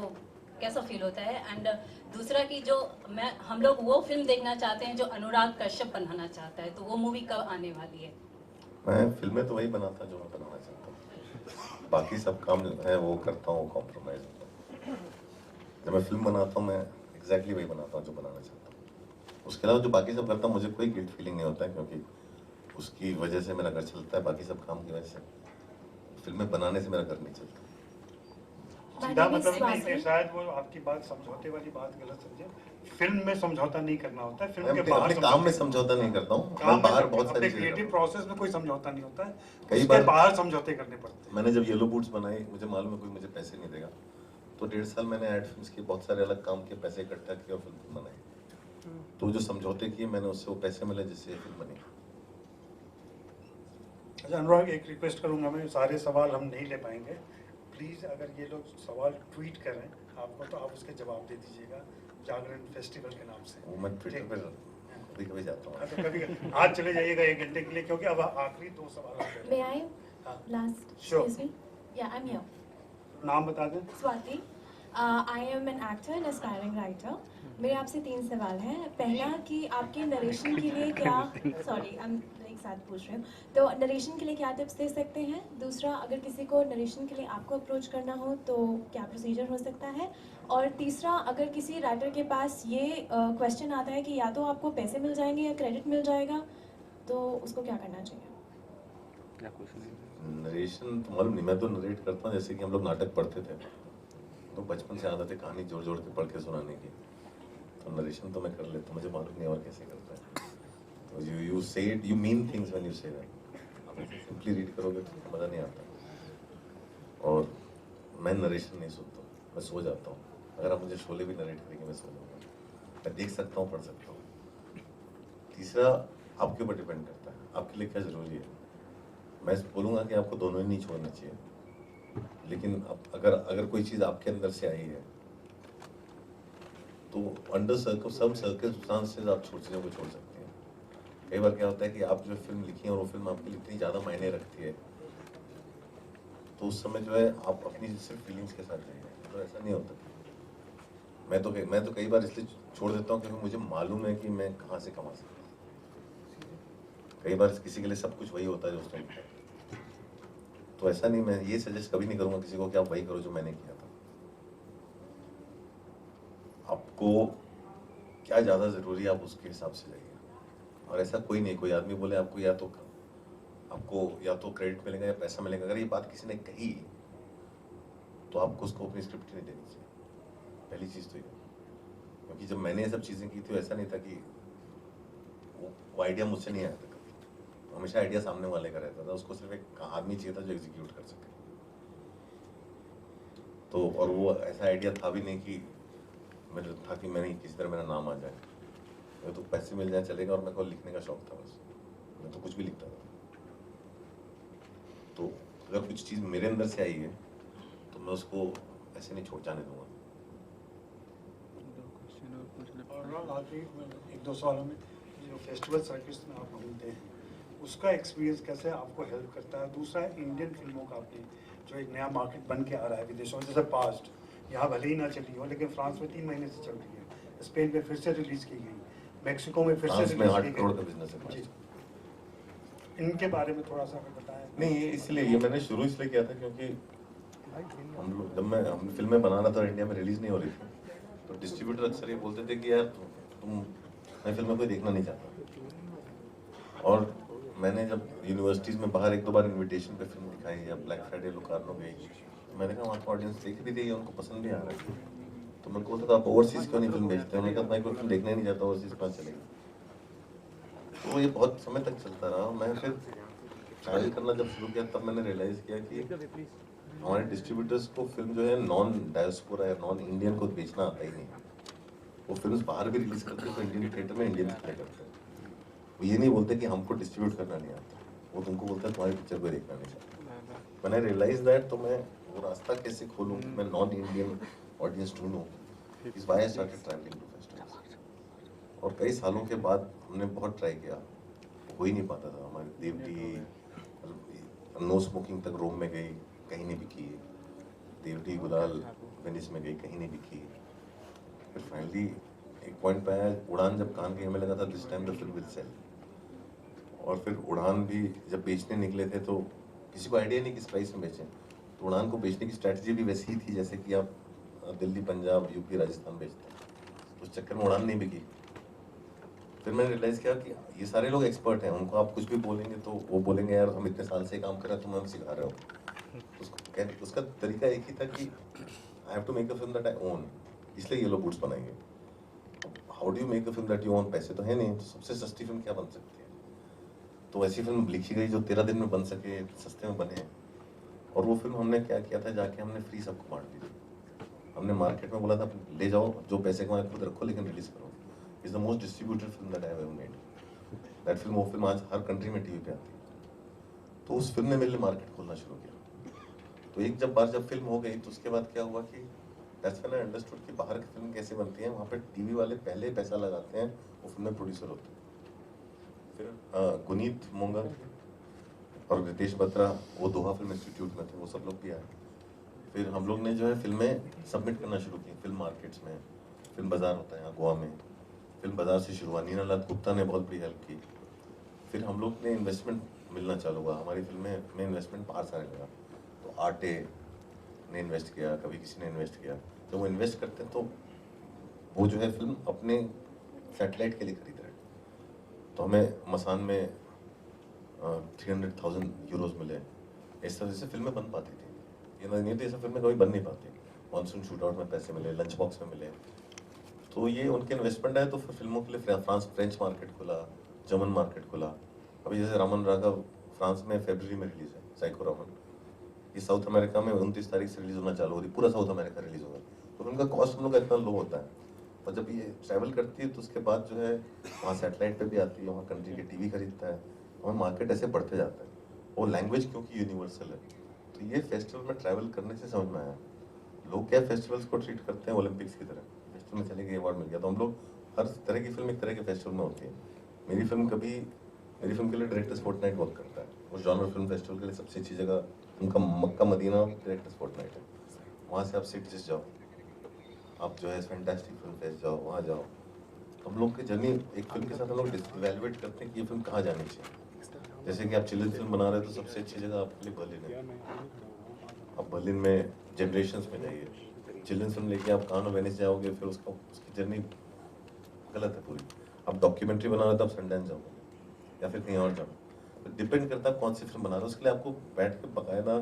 कैसा फील होता है, एंड दूसरा कि हम लोग वो फिल्म देखना चाहते हैं जो अनुराग कश्यप बनाना चाहता है, तो वो मूवी कब आने वाली है?
मैं फिल्में तो वही बनाता जो मैं बनाना चाहता हूँ, बाकी सब काम है वो करता हूँ, कॉम्प्रोमाइज़ होता हूँ। जब मैं फिल्म बनाता हूँ मैं एग्जैक्टली वही बनाता हूँ जो बनाना चाहता हूँ। उसके अलावा जो बाकी सब करता हूँ मुझे कोई गिल्ट फीलिंग नहीं होता है, क्योंकि उसकी वजह से मेरा घर चलता है, बाकी सब काम की वजह से। फिल्में बनाने से मेरा घर नहीं चलता।
सीधा मतलब नहीं कि शायद वो आपकी बात समझौते वाली बात गलत समझे। फिल्म में समझौता नहीं करना होता है, फिल्म के बाहर
काम में समझौता नहीं करता हूँ। मैं बाहर बहुत सारी
क्रिएटिव प्रोसेस में कोई समझौता नहीं होता है, कई बार बाहर समझौते करने पड़ते हैं।
मैंने जब येलो बूट्स बनाई, मुझे मालूम है कोई मुझे पैसे नहीं देगा, तो 1.5 साल मैंने एड फिल्म्स के बहुत सारे अलग काम के पैसे इकट्ठा किए और फिल्म बनाई। तो जो समझौते किए मैंने, उससे वो पैसे मिले जिससे फिल्म बनी।
अच्छा अनुराग, एक रिक्वेस्ट करूंगा मैं, सारे सवाल हम नहीं ले पाएंगे, प्लीज़ अगर ये लोग सवाल ट्वीट करें आपको तो आप उसके जवाब दे दीजिएगा जागरण फेस्टिवल के नाम से।
वो मैं ट्विटर पर कभी जाता हूँ।
तो कभी आज चले जाइएगा 1 घंटे के लिए, क्योंकि अब आखिरी 2 सवाल आ गए।
May I? Last.
Sure.
Excuse me. Yeah, I'm here.
नाम बता दें।
Swati. I am an actor and aspiring writer. मेरे आपसे 3 सवाल हैं। पहला कि आपके नरेशन के लिए क्या, सॉरी एक साथ पूछ रही हूँ, तो नरेशन के लिए क्या टिप्स दे सकते हैं? दूसरा, अगर किसी को नरेशन के लिए आपको अप्रोच करना हो तो क्या प्रोसीजर हो सकता है? और तीसरा, अगर किसी राइटर के पास ये क्वेश्चन आता है कि या तो आपको पैसे मिल जाएंगे या क्रेडिट मिल जाएगा, तो उसको क्या करना चाहिए?
क्या क्वेश्चन?
नरेशन तो मालूम नहीं, मैं तो नरेट करता हूँ, जैसे कि हम लोग नाटक पढ़ते थे तो बचपन से आदत है कहानी जोड़ जोड़ के पढ़ के सुनाने की, तो नरेशन तो मैं कर लेता हूँ, मुझे मालूम नहीं और कैसे करता है। तो यू से it, you mean things when you say that. आप ऐसे सिंपली रीड करोगे तो मज़ा नहीं आता। और मैं नरेशन नहीं सुनता हूँ, मैं सो जाता हूँ। अगर आप मुझे शोले भी नरेट करेंगे मैं सो जाऊँगा। मैं देख सकता हूँ, पढ़ सकता हूँ। तीसरा, आपके ऊपर डिपेंड करता है आपके लिए क्या ज़रूरी है। मैं बोलूँगा कि आपको दोनों ही नहीं छोड़ना चाहिए, लेकिन अगर कोई चीज़ आपके अंदर से आई है तो अंडर सब सर्कमस्टांसेस आप चीज़ों को छोड़ सकते हैं। कई बार क्या होता है कि आप जो फिल्म लिखी है और वो फिल्म आपके लिए इतनी ज़्यादा मायने रखती है, तो उस समय जो है आप अपनी सिर्फ फीलिंग्स के साथ जाइए, तो ऐसा नहीं होता। मैं तो कई बार इसलिए छोड़ देता हूँ क्योंकि मुझे मालूम है कि मैं कहाँ से कमा सकता हूँ। कई बार किसी के लिए सब कुछ वही होता है जो उसने किया, तो ऐसा नहीं, मैं ये सजेस्ट कभी नहीं करूँगा किसी को कि आप वही करो जो मैंने किया था। आपको क्या ज़्यादा ज़रूरी है आप उसके हिसाब से जाइए। और ऐसा कोई नहीं, कोई आदमी बोले आपको या तो क्रेडिट मिलेगा या पैसा मिलेगा, अगर ये बात किसी ने कही तो आपको उसको अपनी स्क्रिप्ट नहीं देनी चाहिए, पहली चीज़ तो ये। क्योंकि जब मैंने ये सब चीज़ें की थी ऐसा नहीं था कि वो आइडिया मुझसे नहीं आया था कभी, हमेशा आइडिया सामने वाले का रहता था, उसको सिर्फ एक आदमी चाहिए था जो एग्जीक्यूट कर सके। तो और वो ऐसा आइडिया था भी नहीं कि मेरे था कि मैंने किसी तरह मेरा नाम आ जाए, मैं तो पैसे मिल जाए चलेगा, और मेरे को लिखने का शौक था बस, मैं तो कुछ भी लिखता था। तो अगर कुछ चीज़ मेरे अंदर से आई है तो मैं उसको ऐसे नहीं छोड़ जाने दूंगा।
और आखिरी एक दो सवालों में, जो फेस्टिवल सर्किट्स में आप घूमते हैं उसका एक्सपीरियंस कैसे आपको हेल्प करता है? दूसरा, इंडियन फिल्मों का आपने जो एक नया मार्केट बन के आ रहा है विदेशों में, जैसे पास्ट यहाँ भले ही ना चली हो लेकिन फ्रांस में 3 महीने से चल रही है, स्पेन में फिर से रिलीज की गई, मैक्सिको में फिर से रिलीज की
8 करोड़ का बिजनेस है।
जी, इनके बारे में थोड़ा सा बताएं।
नहीं, इसलिए ये मैंने शुरू इसलिए किया था क्योंकि हम लोग हम फिल्में बना रहा था इंडिया में रिलीज नहीं हो रही थी, तो डिस्ट्रीब्यूटर अक्सर ये बोलते थे कि यार तुम मैं फिल्में कोई देखना नहीं चाहता। और मैंने जब यूनिवर्सिटीज़ में बाहर 1-2 बार इनविटेशन पे फिल्म दिखाई या ब्लैक फ्राइडे लोकार्नो गई, तो मैंने कहा वहाँ का ऑडियंस देख भी रही है, उनको पसंद भी आ रहा है, तो मैं बोलता था आप ओवरसीज़ क्यों नहीं फिल्म भेजते हैं? मैंने कहा मैं कोई फिल्म देखना ही नहीं चाहता, ओवरसीज़ कहाँ चलेगी। तो ये बहुत समय तक चलता रहा। मैं फिर ट्रैवल करना जब शुरू किया तब मैंने रियलाइज़ किया कि हमारे डिस्ट्रीब्यूटर्स को फिल्म जो है नॉन डायस्पोरा या नॉन इंडियन को बेचना आता ही नहीं। वो फिल्म बाहर भी रिलीज करते हैं तो इंडियन थिएटर में इंडियन प्ले करते हैं। वो ये नहीं बोलते कि हमको डिस्ट्रीब्यूट करना नहीं आता, वो तुमको बोलता है तुम्हारी पिक्चर को देखना नहीं चाहता। मैंने रियलाइज दैट, तो मैं वो रास्ता कैसे खोलूँ, मैं नॉन इंडियन ऑडियंस ढूंढूँ, is why I started travelling to festivals. और कई सालों के बाद हमने बहुत ट्राई किया, हो ही नहीं पाता था। हमारी देवटी नो स्मोकिंग तक रोम में गई, कहीं नहीं बिकी। देवटी गुलाल वेनिस में गई, कहीं नहीं बिकी। फिर फाइनली एक पॉइंट पे आया, उड़ान जब कान के हमें लगा था this time the film will sell. और फिर उड़ान भी जब बेचने निकले थे तो किसी को आइडिया नहीं किस प्राइस में बेचें, तो उड़ान को बेचने की स्ट्रैटेजी भी वैसी ही थी जैसे कि आप दिल्ली, पंजाब, यूपी, राजस्थान बेचते हैं। उस चक्कर में उड़ान नहीं बिकी। फिर मैंने रियलाइज़ किया कि ये सारे लोग एक्सपर्ट हैं, उनको आप कुछ भी बोलेंगे तो वो बोलेंगे यार हम इतने साल से काम कर रहे हैं, तुम हमें सिखा रहे हो। उसका तरीका एक ही था कि I have to make a film that I own, इसलिए ये लोग गुड्स बनाएंगे। How do you make a film that you own? पैसे तो है नहीं, तो सबसे सस्ती फिल्म क्या बन सकती है? तो ऐसी फिल्म लिखी गई जो 13 दिन में बन सके, सस्ते में बने। और वो फिल्म हमने क्या किया था, जाके हमने फ्री सबको बांट दी थी। हमने मार्केट में बोला था ले जाओ, जो पैसे कमाए खुद रखो, लेकिन रिलीज करो। Is the most distributed film that I have ever made. That film, वो फिल्म आज हर कंट्री में टीवी पे आती है। तो उस फिल्म ने मेरे लिए मार्केट खोलना शुरू किया। तो एक जब फिल्म हो गई तो उसके बाद क्या हुआ कि दैट्स व्हेन आई अंडरस्टूड कि बाहर की फिल्म कैसे बनती है। वहाँ पे टीवी वाले पहले पैसा लगाते हैं, वो फिल्म में प्रोड्यूसर होते हैं। फिर गुनीत मोंगा और रितेश बत्रा, वो दोहा फिल्म इंस्टीट्यूट में थे, वो सब लोग भी आए। फिर हम लोग ने जो है फिल्में सबमिट करना शुरू की फिल्म मार्केट्स में। फिल्म बाजार होता है यहाँ गोवा में, फिल्म बाजार से शुरू हुआ। नीना लाल गुप्ता ने बहुत बड़ी हेल्प की। फिर हम लोग ने इन्वेस्टमेंट मिलना चालू हुआ, हमारी फिल्में में इन्वेस्टमेंट बाहर से आने लगा। तो आटे ने इन्वेस्ट किया, कभी किसी ने इन्वेस्ट किया। जब वो इन्वेस्ट करते हैं तो वो जो है फिल्म अपने सैटेलाइट के लिए खरीद रहे हैं। तो हमें मसान में 300,000 यूरोज मिले। इस तरह से फिल्में बन पाती थी। ये नहीं तो ऐसा फिल्में कभी बन नहीं पाती। मॉनसून शूटआउट में पैसे मिले, लंच बॉक्स में मिले। तो ये उनके इन्वेस्टमेंट है। तो फिर फिल्मों के लिए फ्रेंच मार्केट खुला, जर्मन मार्केट खुला। अभी जैसे रामन राघव फ्रांस में फरवरी में रिलीज है, साइको रामन। ये साउथ अमेरिका में 29 तारीख से रिलीज होना चालू हो रही, पूरा साउथ अमेरिका रिलीज होगा। तो उनका कॉस्ट हम लोग का इतना लो होता है। और जब ये ट्रैवल करती है तो उसके बाद जो है वहाँ सैटेलाइट पे भी आती है, वहाँ कंट्री के टीवी खरीदता है, और मार्केट ऐसे बढ़ते जाता है। और लैंग्वेज क्योंकि यूनिवर्सल है, तो ये फेस्टिवल में ट्रैवल करने से समझ में आया। लोग क्या फेस्टिवल्स को ट्रीट करते हैं ओलंपिक्स की तरह, फेस्टिवल में चले गए, अवार्ड मिल गया। तो हम लोग हर तरह की फिल्म एक तरह के फेस्टिवल में होती है। मेरी फिल्म के लिए डायरेक्टर्स फोर्टनाइट वर्क करता है। वो जॉनर फिल्म फेस्टिवल के लिए सबसे अच्छी जगह उनका मक्का मदीना डायरेक्टर्स फोर्टनाइट है। वहाँ से आप सिटीज जाओ, आप जो है फैंटास्टिक फिल्म फेस्ट जाओ, वहाँ जाओ, हम लोग की जर्नी एक फिल्म के साथ हम लोग इवैल्यूएट करते हैं कि ये फिल्म कहाँ जानी चाहिए। जैसे कि आप चिल्ड्रन फिल्म बना रहे हो तो सबसे अच्छी जगह आपके लिए बर्लिन है। आप बर्लिन में जनरेशंस में जाइए, चिल्ड्रन फिल्म लेके आप कान और वेनिस जाओगे, फिर उसकी जर्नी गलत है पूरी। आप डॉक्यूमेंट्री बना रहे हो तो आप सनडांस जाओगे या फिर कहीं और जाओ, तो डिपेंड करता है कौन सी फिल्म बना रहे हो। उसके लिए आपको बैठ के बाकायदा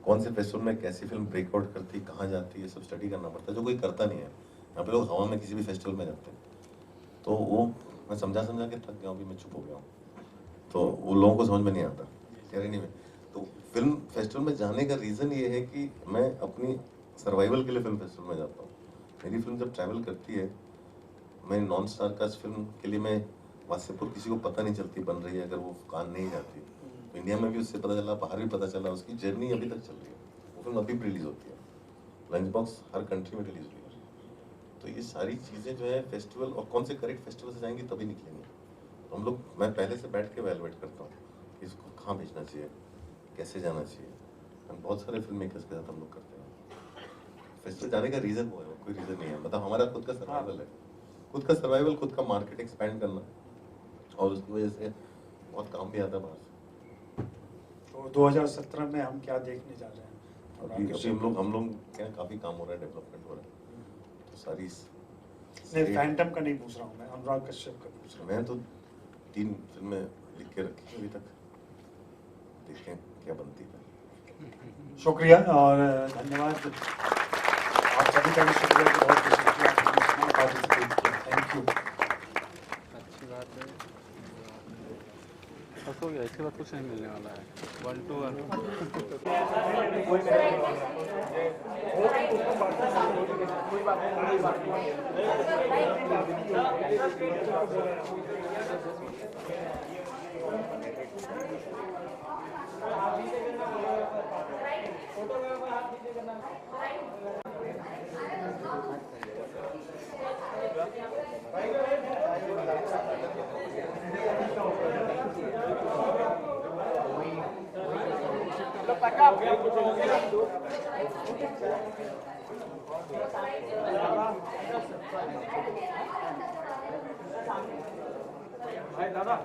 कौन से फेस्टिवल में कैसी फिल्म ब्रेकआउट करती है, कहाँ जाती है, सब स्टडी करना पड़ता है, जो कोई करता नहीं है। यहाँ पे लोग हवा में किसी भी फेस्टिवल में जाते हैं, तो वो मैं समझा के थक गया हूँ, अभी मैं चुप हो गया हूँ, तो वो लोगों को समझ में नहीं आता नहीं में। तो फिल्म फेस्टिवल में जाने का रीज़न ये है कि मैं अपनी सर्वाइवल के लिए फिल्म फेस्टिवल में जाता हूँ। मेरी फिल्म जब ट्रैवल करती है, मैं नॉन स्टार कास्ट फिल्म के लिए मैं वासेपुर किसी को पता नहीं चलती बन रही है अगर वो कान नहीं जाती, तो इंडिया में भी उससे पता चला, बाहर भी पता चला, उसकी जर्नी अभी तक चल रही है। वो फिल्म अभी रिलीज होती है, लंच बॉक्स हर कंट्री में रिलीज हुई है। तो ये सारी चीज़ें जो है फेस्टिवल और कौन से करेक्ट फेस्टिवल से जाएंगी तभी निकलेंगे। तो हम लोग, मैं पहले से बैठ के वैल्यूएट करता हूँ कि इसको कहाँ भेजना चाहिए, कैसे जाना चाहिए। हम बहुत सारे फिल्म मेकर्स के साथ हम लोग करते हैं। फेस्टिवल जाने का रीज़न वो है, कोई रीज़न नहीं है। मतलब हमारा खुद का सर्वाइवल है, खुद का सर्वाइवल, खुद का मार्केट एक्सपैंड करना, और उसकी वजह से बहुत काम भी आता है बाहर से।
तो 2017 में हम क्या देखने जा रहे हैं?
अभी हम लोग क्या काफ़ी काम हो रहा है, डेवलपमेंट हो रहा है, तो सारी
नहीं, फैंटम का नहीं पूछ रहा हूँ मैं, अनुराग कश्यप का पूछ रहा हूँ।
मैं तो 3 फिल्में लिख के रखी अभी तक, देखें क्या बनती है।
शुक्रिया और धन्यवाद आप सभी का भी शुक्रिया, बहुत शुक्रिया। Thank you.
अच्छी बात है, बस हो गया, इसके बाद कुछ नहीं मिलने वाला है। 1 to
दादा